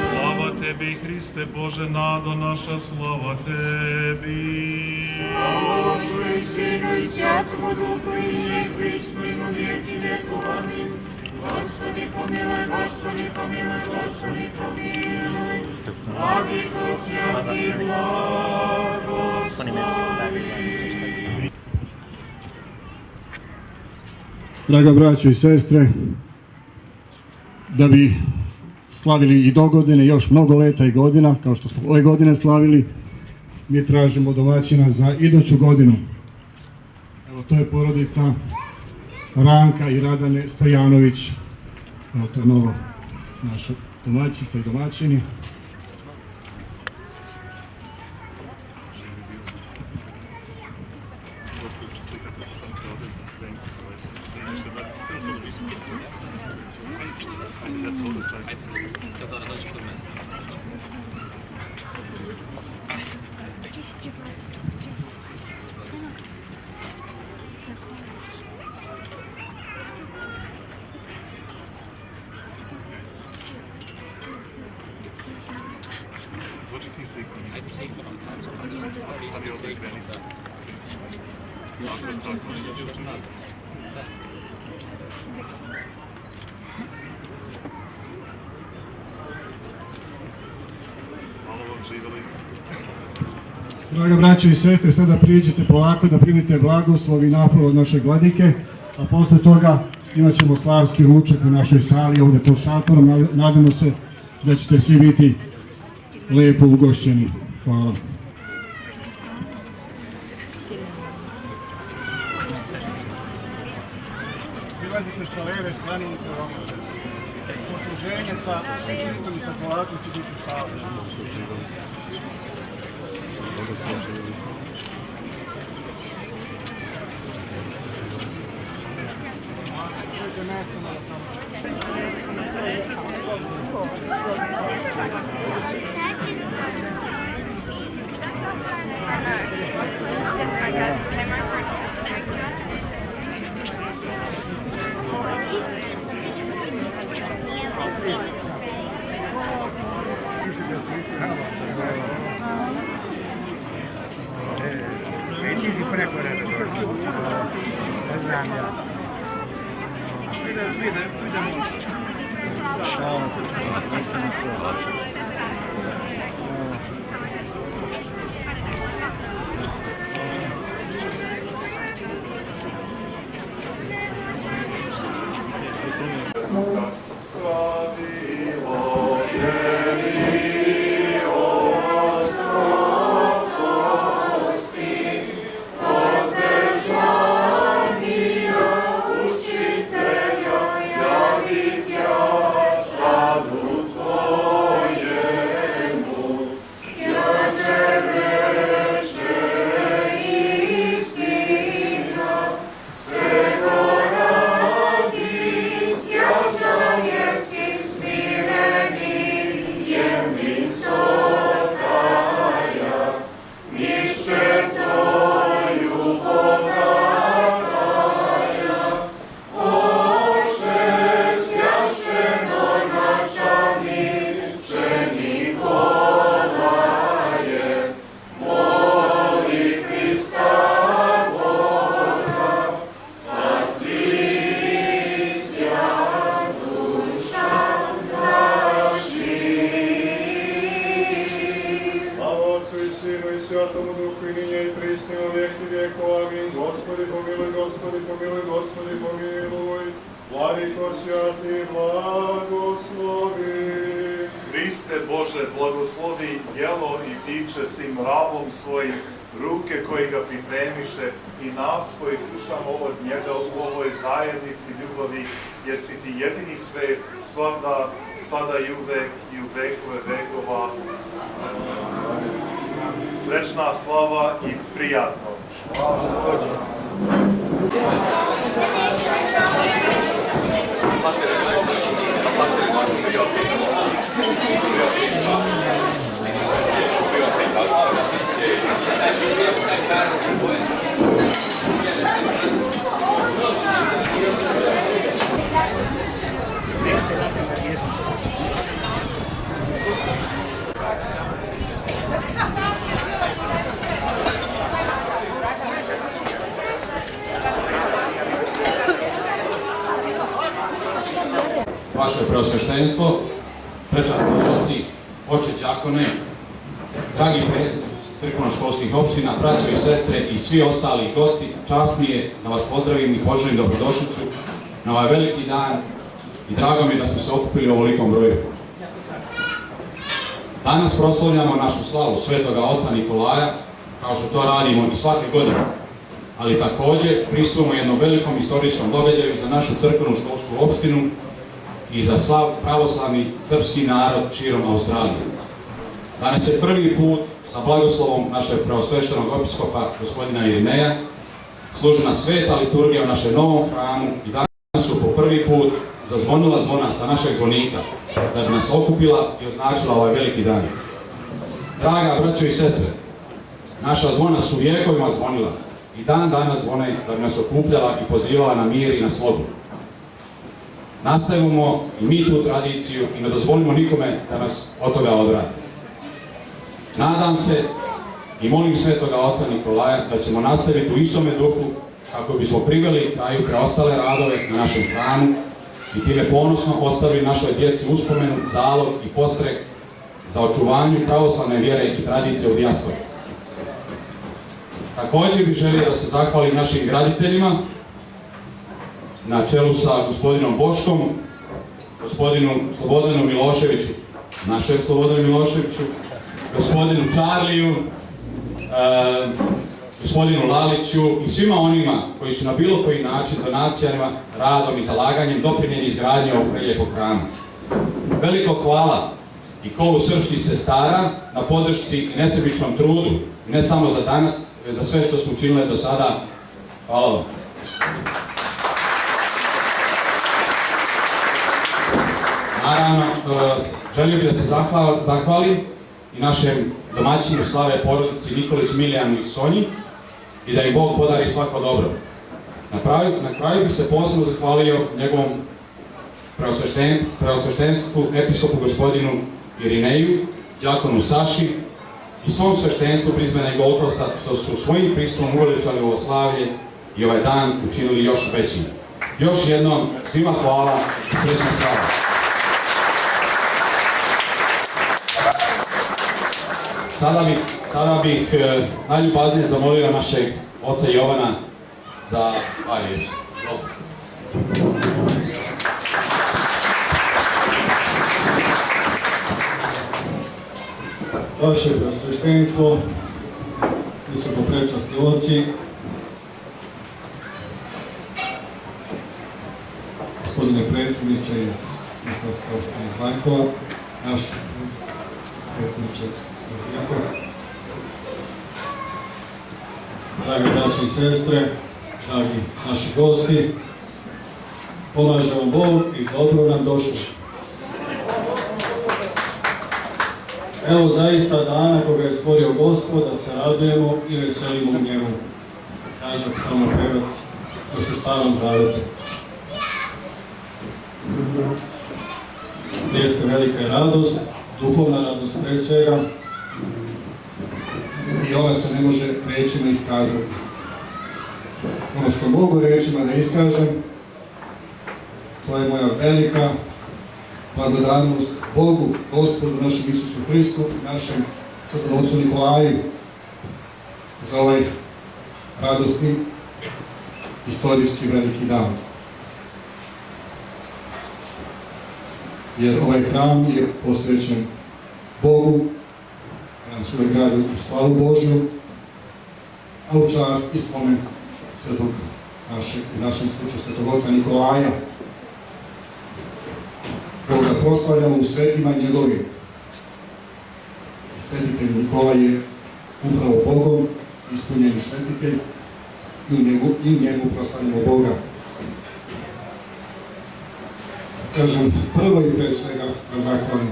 Slava Tebi, Tebi, Hriste Bože, nado naša, slava Tebi. Отцу и Сыну и Святому Духу, и ныне и присно, и во веки веков. Аминь. Господи помилуй, Господи помилуй, Господи помилуй. Владыко святый, благослови. Draga braćo i sestre, da bi slavili i dogodine, još mnogo leta i godina, kao što smo ove godine slavili, mi tražimo domaćina za iduću godinu. Evo, to je porodica Ranka i Radane Stojanović. Evo, to je novo naša domaćica i domaćini. Dođi ti se stavi ovdje kreni se. Hvala vam, živjeli. Draga braćo i sestre, sada priđite polako da primite blagoslov i napor od naše vladike, a posle toga imat ćemo slavski ručak u našoj sali ovdje pod šatorom. Nadamo se da ćete svi biti lepo ugošćeni. Hvala. Prilazite sa leve strane i ovamo. Posluženje sa učenikom i sa kolačom će biti u sali. Ti si preko reda. Ne znam ja. Святому Духу и ныне и присно во веки веков. Аминь. Господи помилуй, Господи помилуй, Господи помилуй. Владыко святый, благослови. Hriste Bože, blagoslovi jelo i piće svim rabom svojim, ruke koji ga pripremiše i nas koji kušamo od njega u ovoj zajednici ljubavi, jer si ti jedini svet, svakda, sada i uvek i u vekove vekova. Srećna slava i prijatno. vaše preosveštenstvo, prečasni oci, oče đakone, dragi predsjednici crkveno-školskih opština, braćo i sestre i svi ostali gosti, čast mi je da vas pozdravim i poželim dobrodošlicu na ovaj veliki dan i drago mi je da smo se okupili u ovolikom broju. Danas proslavljamo našu slavu Svetoga Oca Nikolaja, kao što to radimo i svake godine, ali također pristupamo jednom velikom istorijskom događaju za našu crkvenu školsku opštinu i za sav pravoslavni srpski narod širom Australije. Danas je prvi put sa blagoslovom našeg preosveštenog episkopa gospodina Irineja služena sveta liturgija u našem novom hramu i danas su po prvi put zazvonila zvona sa našeg zvonika da bi nas okupila i označila ovaj veliki dan. Draga braćo i sestre, naša zvona su vijekovima zvonila i dan danas zvone da bi nas okupljala i pozivala na mir i na slobodu. Nastavimo i mi tu tradiciju i ne dozvolimo nikome da nas od toga odvrati. Nadam se i molim Svetoga Oca Nikolaja da ćemo nastaviti u istome duhu kako bismo priveli kraju preostale radove na našem hramu i time ponosno ostavili našoj djeci uspomenu, zalog i podstrek za očuvanju pravoslavne vjere i tradicije u dijaspori. Također bih želio da se zahvalim našim graditeljima na čelu sa gospodinom Boškom, gospodinu Slobodanu Miloševiću, našem Slobodanu Miloševiću, gospodinu Čarliju, gospodinu Laliću i svima onima koji su na bilo koji način donacijama, radom i zalaganjem doprinijeli izgradnji ovog prelijepog hrama. Veliko hvala i kolu srpskih sestara na podršci i nesebičnom trudu, ne samo za danas, već za sve što smo učinili do sada. Hvala vam. Naravno, želio bih da se zahvalim i našem domaćinu slave porodici Nikolić, Milijanu i Sonji i da im Bog podari svako dobro. Na kraju bih se posebno zahvalio njegovom preosveštenstvu, episkopu gospodinu Irineju, đakonu Saši i svom sveštenstvu Brisbanea i Gold Coasta što su svojim pristupom uveličali ovo slavlje i ovaj dan učinili još većim. Još jednom svima hvala i srećna slava. Sada bih najljubaznije zamolio našeg oca Jovana za par riječi. Vaše preosveštenstvo, visokoprečasni oci, gospodine predsjedniče iz Miškolske opštine iz Vankova, naš predsjedniče dragi braći i sestre, dragi naši gosti, pomaže vam Bog i dobro nam došli. Evo zaista dana koga je stvorio Gospod, da se radujemo i veselimo u njemu, kaže psalmopevac još u Starom Zavetu. Jeste velika radost, duhovna radost pre svega, i ona se ne može rečima iskazati. Ono što mogu rečima da iskažem, to je moja velika blagodarnost Bogu, Gospodu našem Isusu Hristu, našem Svetom Ocu Nikolaju za ovaj radosni, istorijski veliki dan. Jer ovaj hram je posvećen Bogu, nam se uvek gradi u slavu Božju, a u čast i spomen svetog u našem slučaju Svetog Oca Nikolaja. Boga proslavljamo u svetima njegovim. Svetitelj Nikolaj je upravo Bogom, ispunjeni svetitelj, i u njemu proslavljamo Boga. Kažem, prvo i pre svega da zahvalim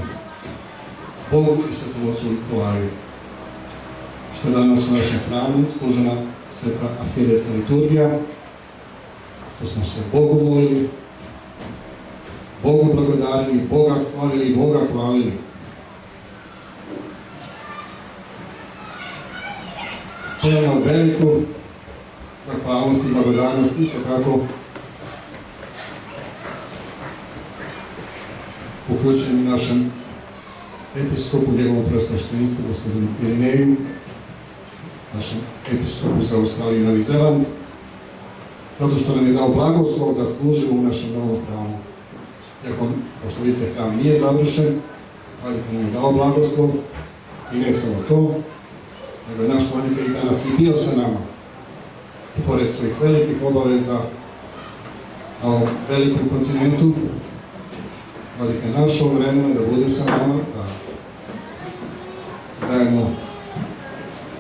Bogu i Svetom Ocu Nikolaju, što je danas u našem hramu služena sveta arhijerejska liturgija, što smo se Bogu molili, Bogu blagodarili, Boga slavili i Boga hvalili. Želimo veliku zahvalnost i blagodarnost isto tako upućujem i našem episkopu, njegovom prosveštenstvu, gospodinu Irineju, našem episkopu za Australiju i Novi Zeland, zato što nam je dao blagoslov da služimo u našem novom hramu. Iako, kao što vidite, hram nije završen, ali nam je dao blagoslov i ne samo to, nego je naš vladika i danas i bio sa nama. I pored svojih velikih obaveza na ovom velikom kontinentu, vladika je našao vremena da bude sa nama, da zajedno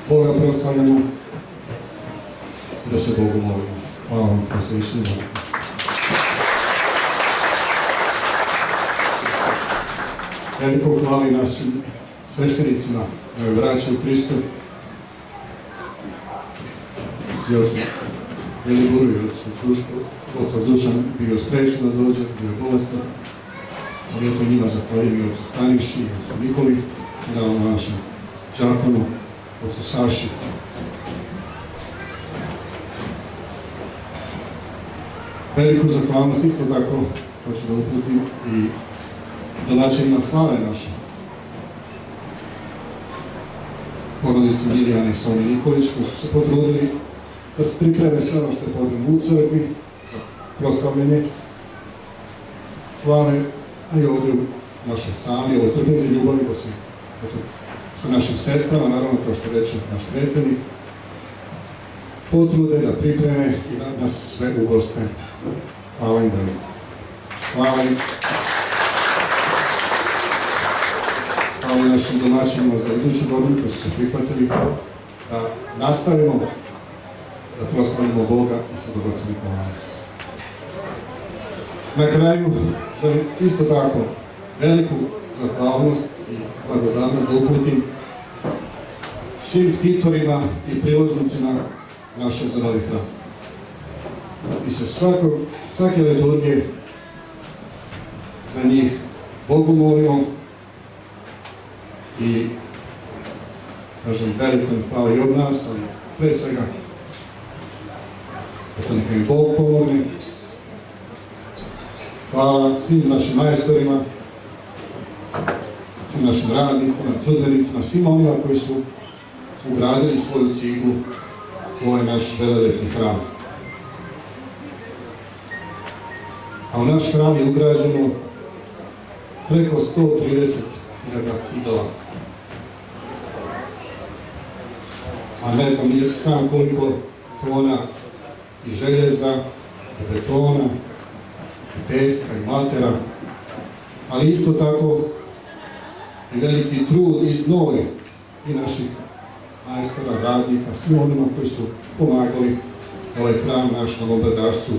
Boga proslavljamo i da se Bogu molimo. Hvala vam, posvećni Bog. Veliko hvala i našim sveštenicima, moje braće u Hristu, i ocu Veliboru i ocu Krušku. Otac Dušan bio sprečen da dođe, bio je bolestan, ali eto njima zahvaljujem i ocu Staniši, i ocu Nikoli, i naravno našem đakonu, ocu Saši. Veliku zahvalnost isto tako hoću da uputim i domaćinima slave naše. Porodici Mirjane i Sonji Nikolić, koji su se potrudili da se pripreme sve ono što je potrebno u crkvi, za proslavljanje slave, a i ovdje u našoj sali, ovoj trpezi ljubavi, da se sa našim sestrama, naravno, kao što reče naš predsjednik, potrude da pripreme i da nas sve ugoste. Hvala im veliko. Hvala im. Hvala i našim domaćinima za iduću godinu koji su se prihvatili da nastavimo da proslavimo Boga i Svetog Nikolaja. Na kraju želim isto tako veliku zahvalnost i blagodarnost da uputim svim ktitorima i priložnicima naše za novi hram. I se svake liturgije za njih Bogu molimo i kažem veliko im hvala i od nas, ali pre svega da neka mi Bog pomogne. Hvala svim našim majstorima, svim našim radnicima, trudbenicima, svim onima koji su ugradili svoju ciglu u ovaj naš velelepni hram. A u naš hram je ugrađeno preko 130.000 cigala. A ne znam sam koliko tona i željeza, i betona, i peska, i matera, ali isto tako i veliki trud i znoj i naših majstora, radnika, svi onima koji su pomagali ovaj hram naš na Lobradašcu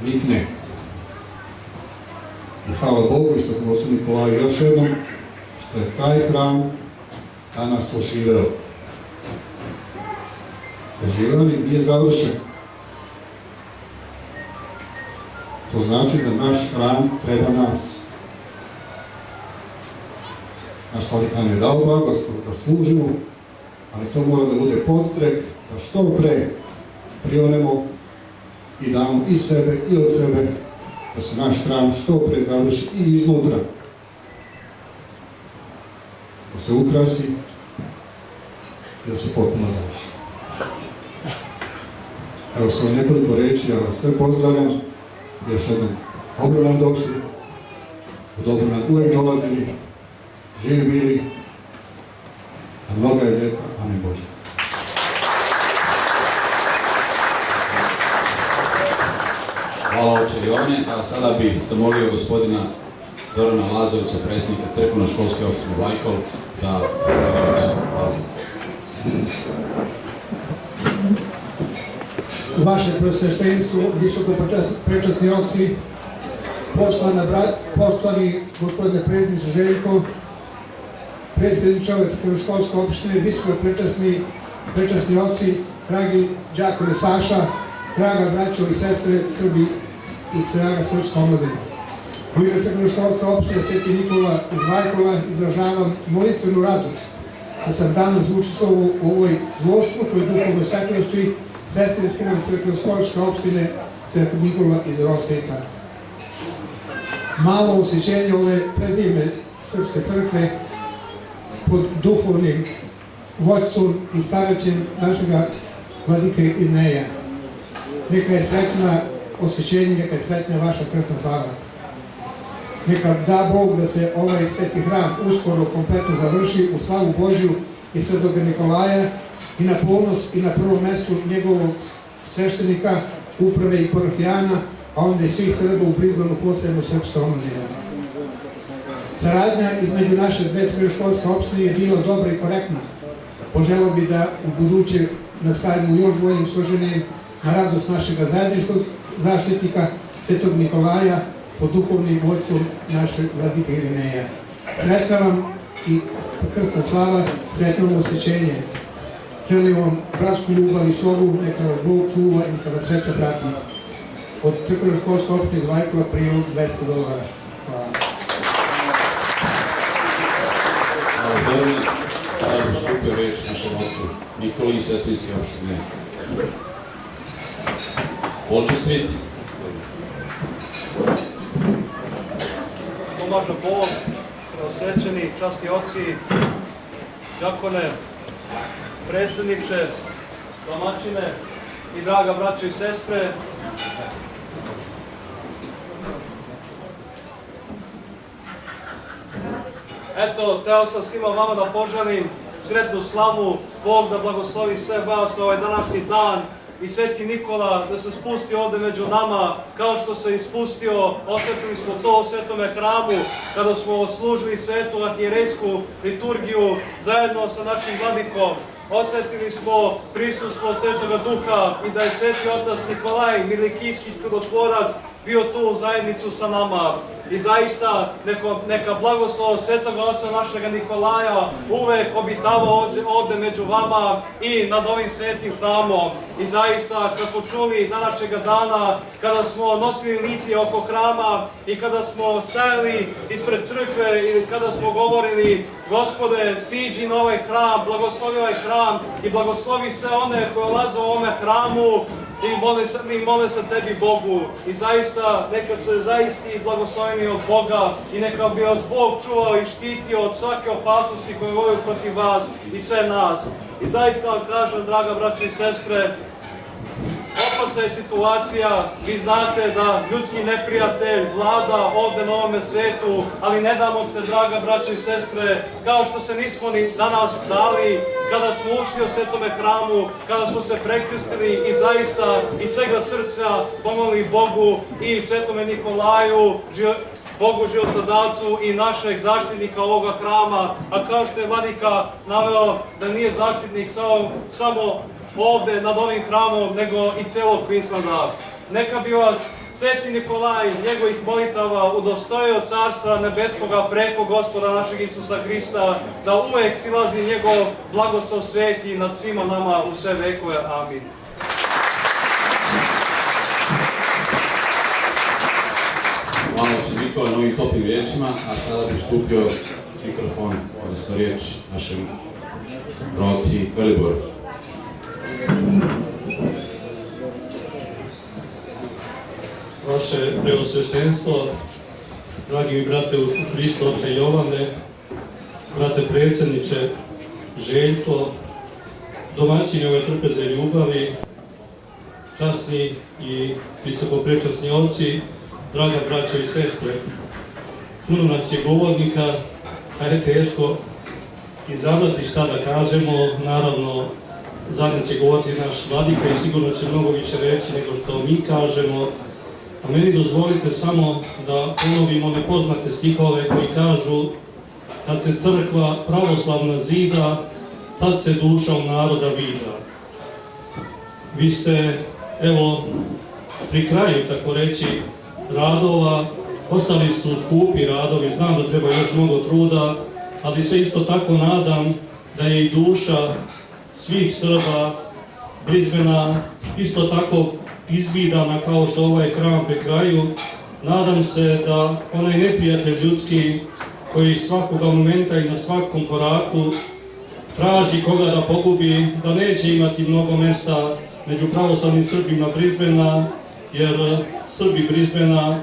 nikne. I hvala Bogu i Svetom ocu Nikolaju još jednom što je taj hram danas oživeo. Oživeo i nije završen. To znači da naš hram treba nas. Naš vladika nam je dao blagoslov da služimo, ali to mora da bude podstrek da što pre prionemo i damo i sebe i od sebe, da se naš hram što pre završi i iznutra. Da se ukrasi i da se potpuno završi. Evo sam nekoliko reći, ja vas sve pozdravljam. Još jednom, dobro nam došli, dobro nam uvijek dolazili, živi bili, a mnoga je ljeta, a ne Bože. Hvala oče Jovane, a sada bih zamolio gospodina Zorana Lazovića, predsjednika crkveno-školske opštine Lajkol, da hvala. Vaše prosveštenstvo, visoko prečasni oci, poštovani gospodine predsjedniče Željko, predsjedniče ove crkveno-školske opštine, visoko prečasni oci, dragi đakone Saša, draga braćo i sestre Srbi i draga srpska omladina. U ime crkveno-školske opštine Sveti Nikola iz Lajkola izražavam molitvenu radost da sam danas učestvovao u ovoj dvostrukoj duhovnoj svečanosti sestrinske crkveno-školske opštine Svetog Nikola iz Rosveta. malo osjećenje ove predivne srpske crkve pod duhovnim vođstvom i staraćem našega vladike Irineja. Neka je srećna osjećenje, neka je sretna vaša krsna slava. Neka da Bog da se ovaj sveti hram uskoro kompletno završi u slavu Božju i Svetoga Nikolaja i na ponos i na prvom mestu njegovog sveštenika, uprave i parohijana, a onda i svih Srba u Brizbanu, posebno srpska omladina. Saradnja između naše dve srednjoškolske opštine je bila dobra i korektna. Poželeo bi da u buduće nastavimo još boljim složenjem na radost našega zajedničkog zaštitnika Svetog Nikolaja pod duhovnim vođstvom našeg vladike Irineja. Srećna vam i krsna slava, sretno osjećenje. Želim vam bratsku ljubav i slogu, neka vas Bog čuva i neka vas sreća prati. Od crkveno-školske opštine iz Vajkova prilog $200. Hvala. Hvala Zorani. Sada bi stupio reč našem ocu Nikoli i sestrinske opštine Olčestrit. Pomažno Bog, preosvećeni, časni oci, đakone, predsjedniče, domaćine i draga braćo i sestre. Eto, teo sam svima vama da poželim sretnu slavu, Bog da blagoslovi sve vas na ovaj današnji dan i Sveti Nikola da se spusti ovde među nama kao što se ispustio, osjetili smo to u Svetome hramu kada smo služili svetu arhijerejsku liturgiju zajedno sa našim vladikom. Osjetili smo prisustvo Svetoga Duha i da je Sveti otac Nikolaj, milikijski čudotvorac, bio tu u zajednicu sa nama. I zaista neka blagoslov Svetoga oca našega Nikolaja uvek obitava ovde među vama i nad ovim svetim hramom. I zaista kad smo čuli današnjega dana, kada smo nosili litije oko hrama i kada smo stajali ispred crkve ili kada smo govorili Gospode, siđi na ovaj hram, blagoslovi ovaj hram i blagoslovi sve one koje ulaze u ovome hramu i mole se tebi Bogu. I zaista neka se zaisti blagosloveni od Boga i neka bi vas Bog čuvao i štitio od svake opasnosti koje vode protiv vas i sve nas. I zaista vam kažem, draga braćo i sestre, opasna je situacija, vi znate da ljudski neprijatelj vlada ovde na ovome svetu, ali ne damo se, draga braćo i sestre, kao što se nismo ni danas dali, kada smo ušli u Svetome hramu, kada smo se prekrstili i zaista iz svega srca pomolili Bogu i Svetome Nikolaju, Bogu životodavcu i našeg zaštitnika ovoga hrama, a kao što je vladika naveo da nije zaštitnik samo ovde nad ovim hramom, nego i celog Kvislanda. Neka bi vas Sveti Nikolaj, njegovih molitava, udostojio Carstva nebeskoga preko Gospoda našeg Isusa Hrista, da uvek silazi njegov blagoslov sveti nad svima nama u sve vekove. Amin. Hvala će Nikola na ovim topim riječima, a sada bi stupio mikrofon, odnosno riječ našem proti Veliboru. Vaše preosveštenstvo, dragi brate u Hristu, oče Jovane, brate predsjedniče Željko, domaćini ove trpeze ljubavi, časni i visokoprečasni oci, draga braćo i sestre, puno nas je govornika, a je teško izabrati šta da kažemo, naravno zadnje će govoriti naš vladika i sigurno će mnogo više reći nego što mi kažemo, a meni dozvolite samo da ponovimo nepoznate stihove koji kažu: kad se crkva pravoslavna zida, tad se duša u naroda vida. Vi ste, evo, pri kraju, tako reći, radova, ostali su skupi radovi, znam da treba još mnogo truda, ali se isto tako nadam da je i duša svih Srba Brizbena isto tako izvidana kao što ovaj hram pri kraju. Nadam se da onaj neprijatelj ljudski koji svakoga momenta i na svakom koraku traži koga da pogubi, da neće imati mnogo mesta među pravoslavnim Srbima Brizbena, jer Srbi Brizbena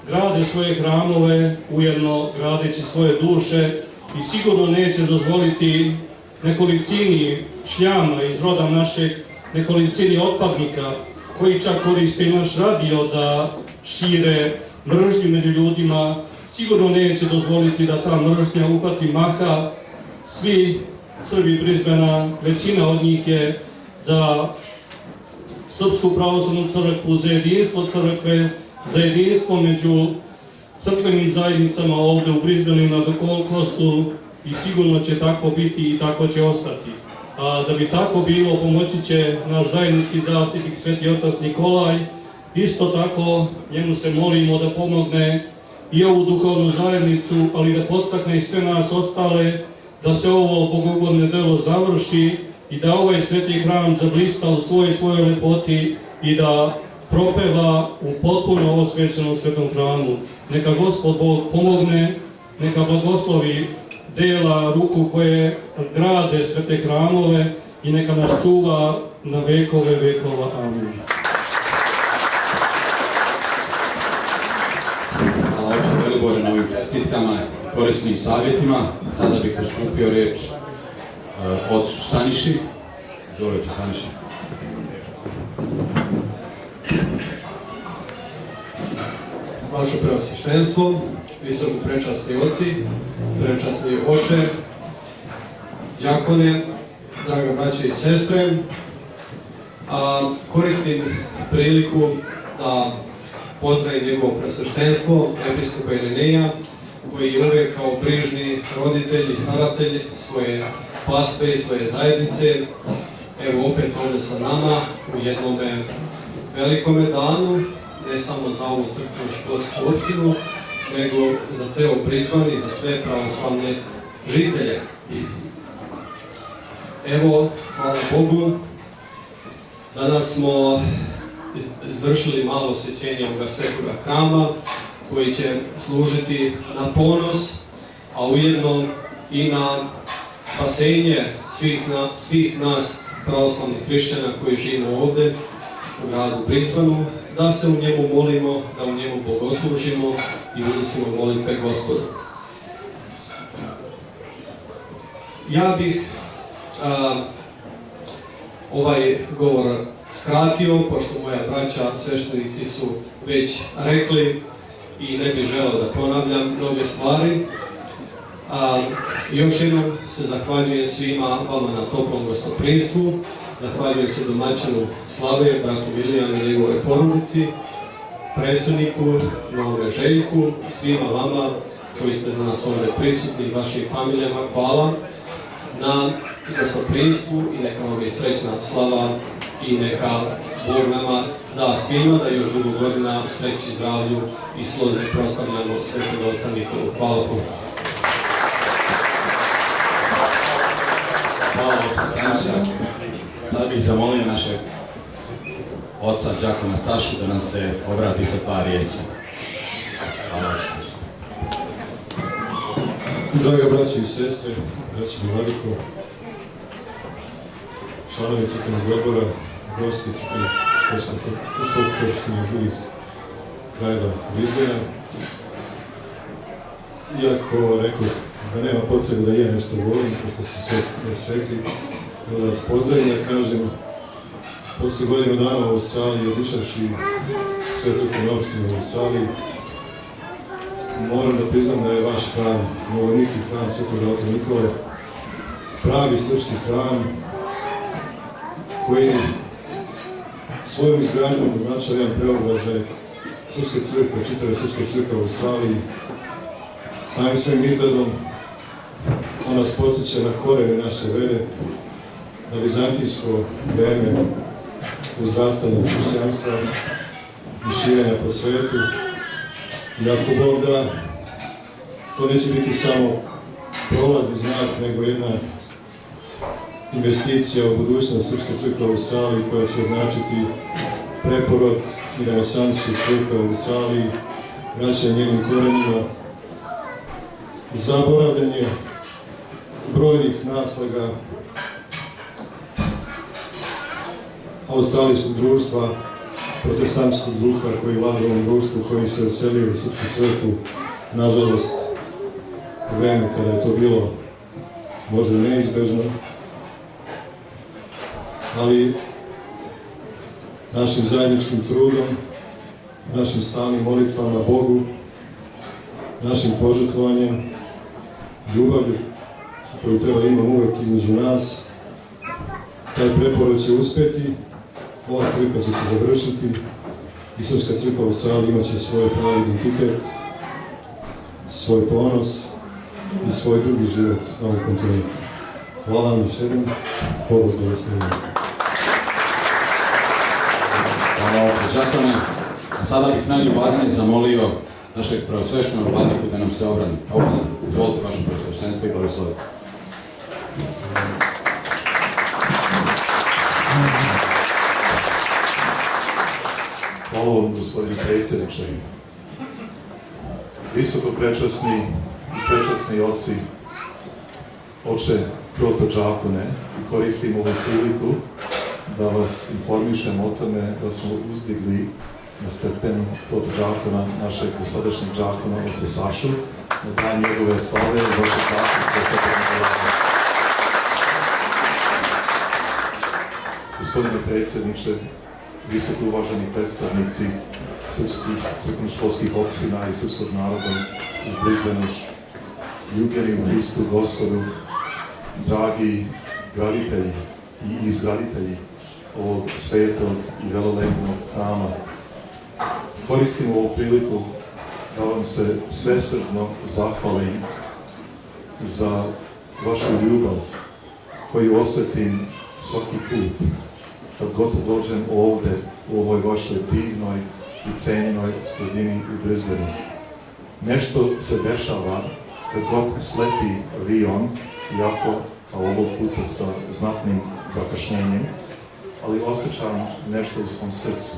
grade svoje hramove, ujedno gradeći svoje duše i sigurno neće dozvoliti nekolicini šljama iz roda našeg, nekolicini otpadnika koji čak koriste naš radio da šire mržnju među ljudima, sigurno neće dozvoliti da ta mržnja uhvati maha. Svi Srbi Brisbanea, većina od njih je za Srpsku pravoslavnu crkvu, za jedinstvo crkve, za jedinstvo među crkvenim zajednicama ovde u Brisbaneu i na Gold Coastu i sigurno će tako biti i tako će ostati. A da bi tako bilo, pomoći će naš zajednički zaštitnik Sveti otac Nikolaj. Isto tako, njemu se molimo da pomogne i ovu duhovnu zajednicu, ali da podstakne i sve nas ostale da se ovo bogogodne delo završi i da ovaj sveti hram zablista u svojoj lepoti i da propeva u potpuno osvećenom svetom hramu. Neka Gospod Bog pomogne, neka blagoslovi dela ruku koje grade svete hramove i neka nas čuva na vekove vekova. Amin. Hvala oče Velibore na ovim čestitkama, korisnim savjetima. Sada bih ustupio reč ocu Staniši. Izvolite, Staniši. Vaše preosveštenstvo, visoko prečasni oci, prečasni oče, đakone, draga braće i sestre, koristim priliku da pozdravim njegovo preosveštenstvo, episkopa Irineja, koji je uvek kao brižni roditelj i staratelj svoje pasve i svoje zajednice, evo opet ovde sa nama u jednom velikome danu, ne samo za ovu crkvenu školsku opštinu, nego za ceo Brisbane i za sve pravoslavne žitelje. Evo, hvala Bogu, danas smo izvršili malo osvećenja ovoga svetoga hrama, koji će služiti na ponos, a ujedno i na spasenje svih nas pravoslavnih hrišćana koji živimo ovde u gradu Brisbaneu, da se u njemu molimo, da u njemu bogoslužimo i unosimo molitve Gospodu. Ja bih ovaj govor skratio, pošto moja braća sveštenici su već rekli i ne bih želeo da ponavljam mnoge stvari. Još jednom se zahvaljujem svima vama na toplom gostoprimstvu, zahvaljujem se domaćinu Slave, bratu Vilijanu i njegove porodici, predsjedniku, Novome Željku, svima vama koji ste danas ovdje prisutni i vašim familijama, hvala na gostoprimstvu i neka vam je srećna slava i neka Bog nama da svima da još dugo godina u sreći, zdravlju i slozi proslavljamo Svetog Oca Nikolu. Hvala Bogu. Hvala oče Staniša. Sada bih zamolio našeg oca đakona Sašu da nam se obrati sa par riječi. Hvala oče. Draga braći i sestre, braći i vladiko, članovi crkvenog odbora, gosti crkvenog opštine iz drugih krajeva Brisbanea. Iako rekao da nema potrebe da ja nešto govorim, pošto se sve već rekli, da vas pozdravim, da kažem, posle godinu dana u Australiji, obišavši sve crkvene opštine u Australiji, moram da priznam da je vaš hram, novoriki hram Svetog Oca Nikole, pravi srpski hram koji svojom izgradnjom označava jedan preobražaj srpske crkve, čitave srpske crkve u Australiji. Samim svojim izgledom on nas podsjeća na korene naše vere, na vizantijsko vreme uzrastanja hrišćanstva i širenja po svetu. I ako Bog da, to neće biti samo prolazni znak, nego jedna investicija u budućnost Srpske crkve u Australiji koja će označiti preporod i renesansu crkve u Australiji, vraćanje njenim korenima, zaboravljanje brojnih naslaga australijskog društva, protestantskog duha koji vlada u ovom društvu, koji se odselio u Srpsku crkvu, nažalost, u vreme kada je to bilo možda neizbežno, ali našim zajedničkim trudom, našim stalnim molitvama Bogu, našim požrtvovanjem, ljubavlju koju treba imati uvek između nas, taj preporod će uspeti, ova crkva će se završiti i Srpska crkva u Australiji imat će svoj pravi identitet, svoj ponos i svoj dugi život na ovom kontinentu. Hvala vam još jednom, Bog vas blagoslovi. Hvala opet, Žatone. A sada bih najljubaznije zamolio našeg preosveštenog vladiku da nam se obrani. Izvolite, vaše preosveštenstvo i blagoslovite. Hvala vam, gospodine predsjedniče. Visoko prečasni i prečasni oci, oče protođakone, i koristim ovu priliku da vas informišem o tome da smo uzdigli na stepenu protođakona našeg dosadašnjeg đakona, oce Sašu, na dan njegove slave i vaše časti da se pomoći. Gospodine predsjedniče, visoko uvaženi predstavnici srpskih crkvenoškolskih opština i srpskog naroda u Brisbaneu, ljubljeni u Hristu Gospodu, dragi graditelji i izgraditelji ovog svetog i velelepnog hrama. Koristim ovu priliku da vam se svesrdno zahvalim za vašu ljubav koju osjetim svaki put kad god dođem ovde u ovoj vašoj divnoj i cenjenoj sredini u Brisbaneu. Nešto se dešava kad god sleti avion, iako kao ovog puta sa znatnim zakašnjenjem, ali osjećam nešto u svom srcu.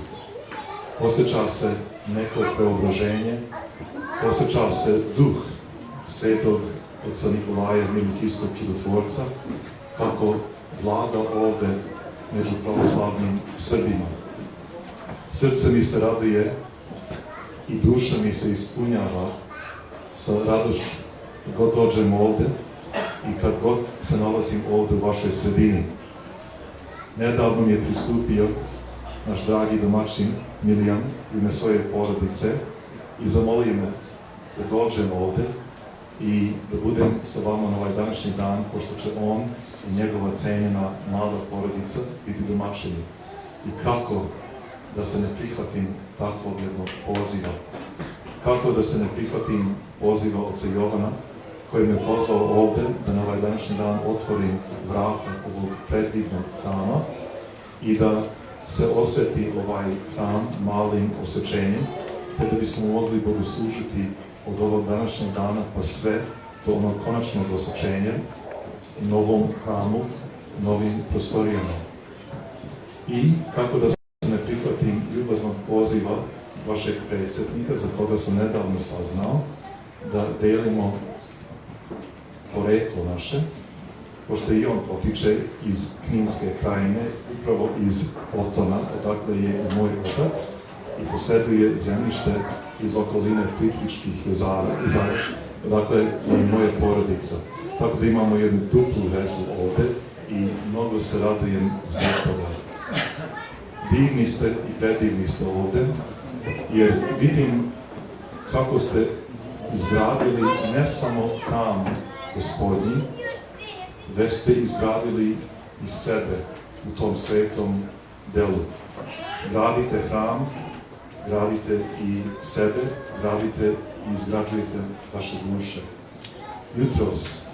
Osjeća se neko preobraženje, osjeća se duh svetog oca Nikolaja Milikijskog čudotvorca, kako vlada ovde među pravoslavnim Srbima. Srce mi se raduje i duša mi se ispunjava sa radošću kad god dođem ovde i kad god se nalazim ovde u vašoj sredini. Nedavno mi je pristupio naš dragi domaćin Milijan u ime svoje porodice i zamolio me da dođem ovde i da budem sa vama na ovaj današnji dan, pošto će on i njegova cenjena mlada porodica biti domaćini. I kako da se ne prihvatim takvog jednog poziva? Kako da se ne prihvatim poziva oca Jovana, koji me pozvao ovde da na ovaj današnji dan otvorim vrata ovog predivnog hrama i da se osveti ovaj hram malim osvećenjem, te da bismo mogli bogoslužiti od ovog današnjeg dana pa sve do onog konačnog osvećenja u novom hramu, novim prostorijama. I kako da se ne prihvatim ljubaznog poziva vašeg predsjednika, za koga sam nedavno saznao, da delimo poreklo naše, pošto i on potiče iz Kninske krajine, upravo iz Otona, odakle je i moj otac, i posjeduje zemljište iz okoline Plitvičkih jezera, odakle je i moja porodica. Tako da imamo jednu duplu vezu ovde i mnogo se radujem zbog toga. Divni ste i predivni ste ovde, jer vidim kako ste izgradili ne samo hram Gospodnji, već ste izgradili i sebe u tom svetom delu. Gradite hram, gradite i sebe, gradite i izgrađujete vaše duše. Jutros,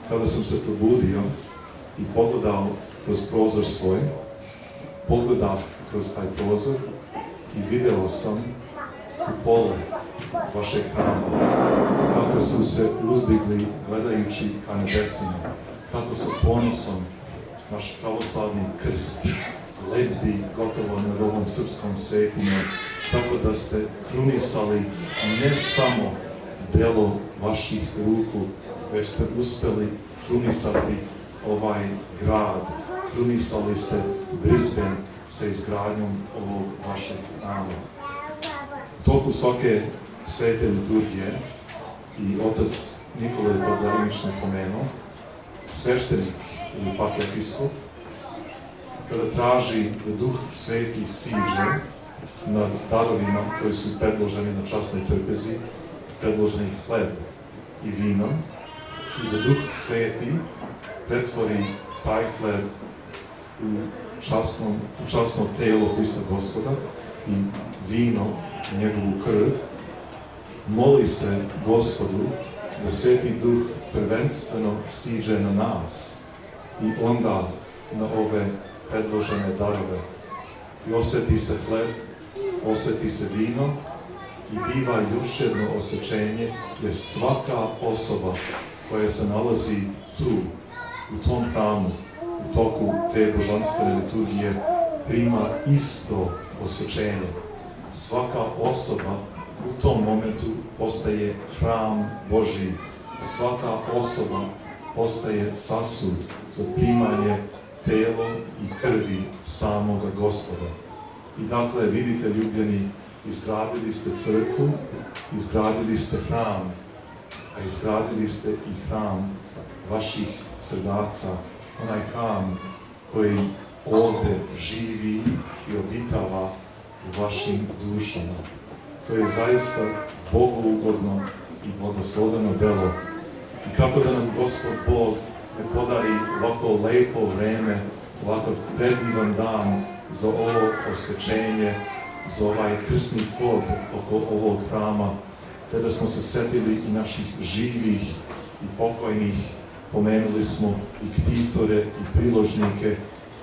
kada sam se probudio i pogledao kroz prozor svoj, pogledao kroz taj prozor i video sam kupole vašeg hrama, kako su se uzdigli gledajući ka nebesima, kako sa ponosom naš pravoslavni krst lebdi gotovo nad ovom srpskom svetinom, tako da ste krunisali ne samo delo vaših ruku, već ste uspeli krunisati ovaj grad, krunisali ste Brisbane sa izgradnjom ovog vašeg hrama. U toku svake svete liturgije, i otac Nikola je to delimično pomenuo, sveštenik ili pak episkop, kada traži da Duh Sveti siđe nad darovima koji su predloženi na časnoj trpezi, predloženi hleb i vinom, i da Duh Sveti pretvori taj hleb u časno telo Hrista Gospoda i vino, njegovu krv, moli se Gospodu da Sveti Duh prvenstveno siđe na nas i onda na ove predložene darove. I osveti se hleb, osveti se vino i biva još jedno osvećenje, jer svaka osoba koja se nalazi tu, u tom hramu, u toku te božanstvene liturgije, prima isto osvećenje. Svaka osoba u tom momentu postaje hram Božji. Svaka osoba postaje sasud za primanje telo i krvi samoga Gospoda. I dakle, vidite, ljubljeni, izgradili ste crkvu, izgradili ste hram, a izgradili ste i hram vaših srdaca, onaj hram koji ovde živi i obitava u vašim dušama. To je zaista bogougodno i blagosloveno delo. I kako da nam Gospod Bog ne podari ovako lepo vreme, ovako predivan dan za ovo osvećenje, za ovaj krsni hod oko ovog hrama, te da smo se setili i naših živih i pokojnih, pomenuli smo i ktitore i priložnike,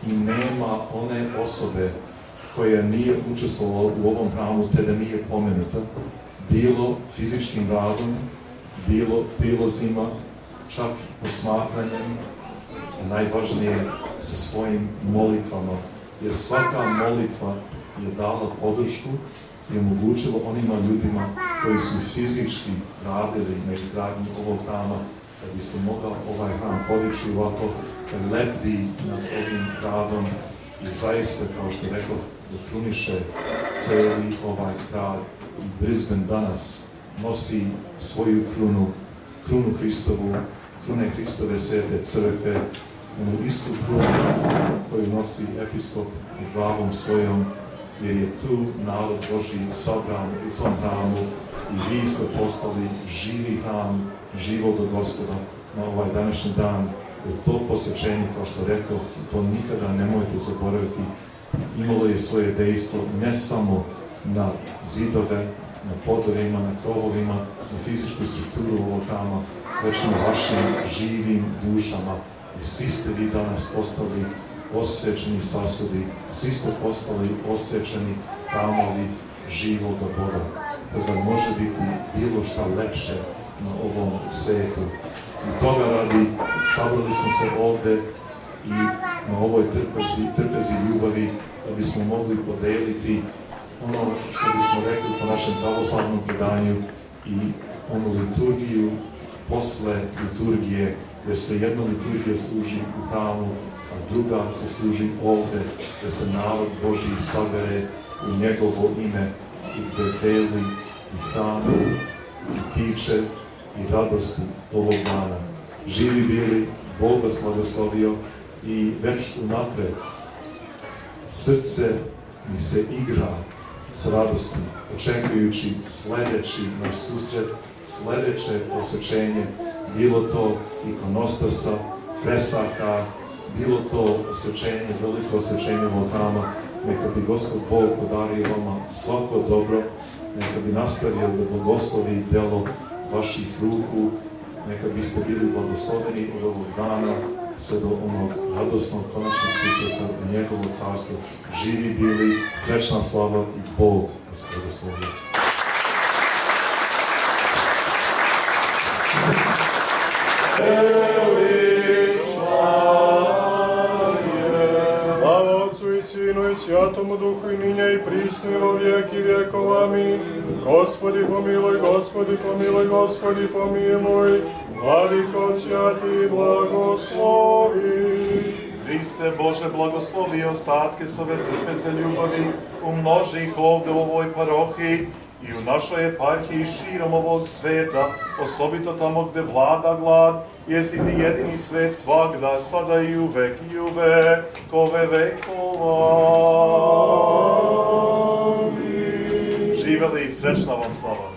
i nema one osobe koja nije učestvovala u ovom hramu, te da nije pomenuta, bilo fizičkim radom, bilo prilozima, čak posmatranjem, a najvažnije sa svojim molitvama, jer svaka molitva je dala podršku i omogućila onima ljudima koji su fizički radili na izgradnji ovog hrama, da bi se mogao ovaj hram podići ovako lebdi nad ovim gradom i zaista, kao što rekao, da kruniše celi ovaj grad. I Brisbane danas nosi svoju krunu Hristovu, krune Hristove svete crkve, onu istu krunu koju nosi episkop u glavom svojom, jer je tu narod Božji sabran u tom hramu i vi ste postali živi hram živoga Gospoda na ovaj današnji dan. Jer to posvećenje, kao što rekao, to nikada nemojte zaboraviti, imalo je svoje dejstvo ne samo na zidove, na podovima, na krovovima, na fizičku strukturu ovog hrama, već na vašim živim dušama. I svi ste vi danas postali osvećeni sasudi, svi ste postali osvećeni hramovi živoga Boga. Pa zar može biti bilo šta lepše na ovom svetu? I toga radi, sabrali smo se ovde i na ovoj trpezi ljubavi, da bismo mogli podeliti ono što bismo rekli po našem pravoslavnom predanju i onu liturgiju posle liturgije, jer se jedna liturgija služi u hramu, a druga se služi ovde, da se narod Božji sabere u njegovo ime i gde deli i hranu, i piće, i radosti ovog dana. Živi bili, Bog vas blagoslovio i već unapred srce mi se igra s radosti, očekujući sledeći naš susret, sledeće osvećenje, bilo to ikonostasa, fresaka, bilo to osvećenje, veliko osvećenje ovog hrama. Neka bi Gospod Bog podario vama svako dobro, neka bi nastavio da blagoslovi delo vaših ruku, neka biste bili blagosloveni od ovog dana sve do onog radosnog konačnog susreta u njegovo carstvo. Živi bili, srećna slava i Bog vas blagoslovi. Slava Otcu i Sinu i Svjatomu Duhu i ninja i prisno i во vijeki vjekova. Amin. Gospodi pomiluj, Gospodi pomiluj, Gospodi pomiluj. Vladiko svjati blagoslovi. Hriste Bože, blagoslovi ostatke s ove trpeze ljubavi, umnoži ih ovde u ovoj parohiji i u našoj eparhiji širom ovog sveta, osobito tamo gde vlada glad, jer si ti jedini svet svagda, sada i uvek vekove vekova. Živeli i srećna vam slava.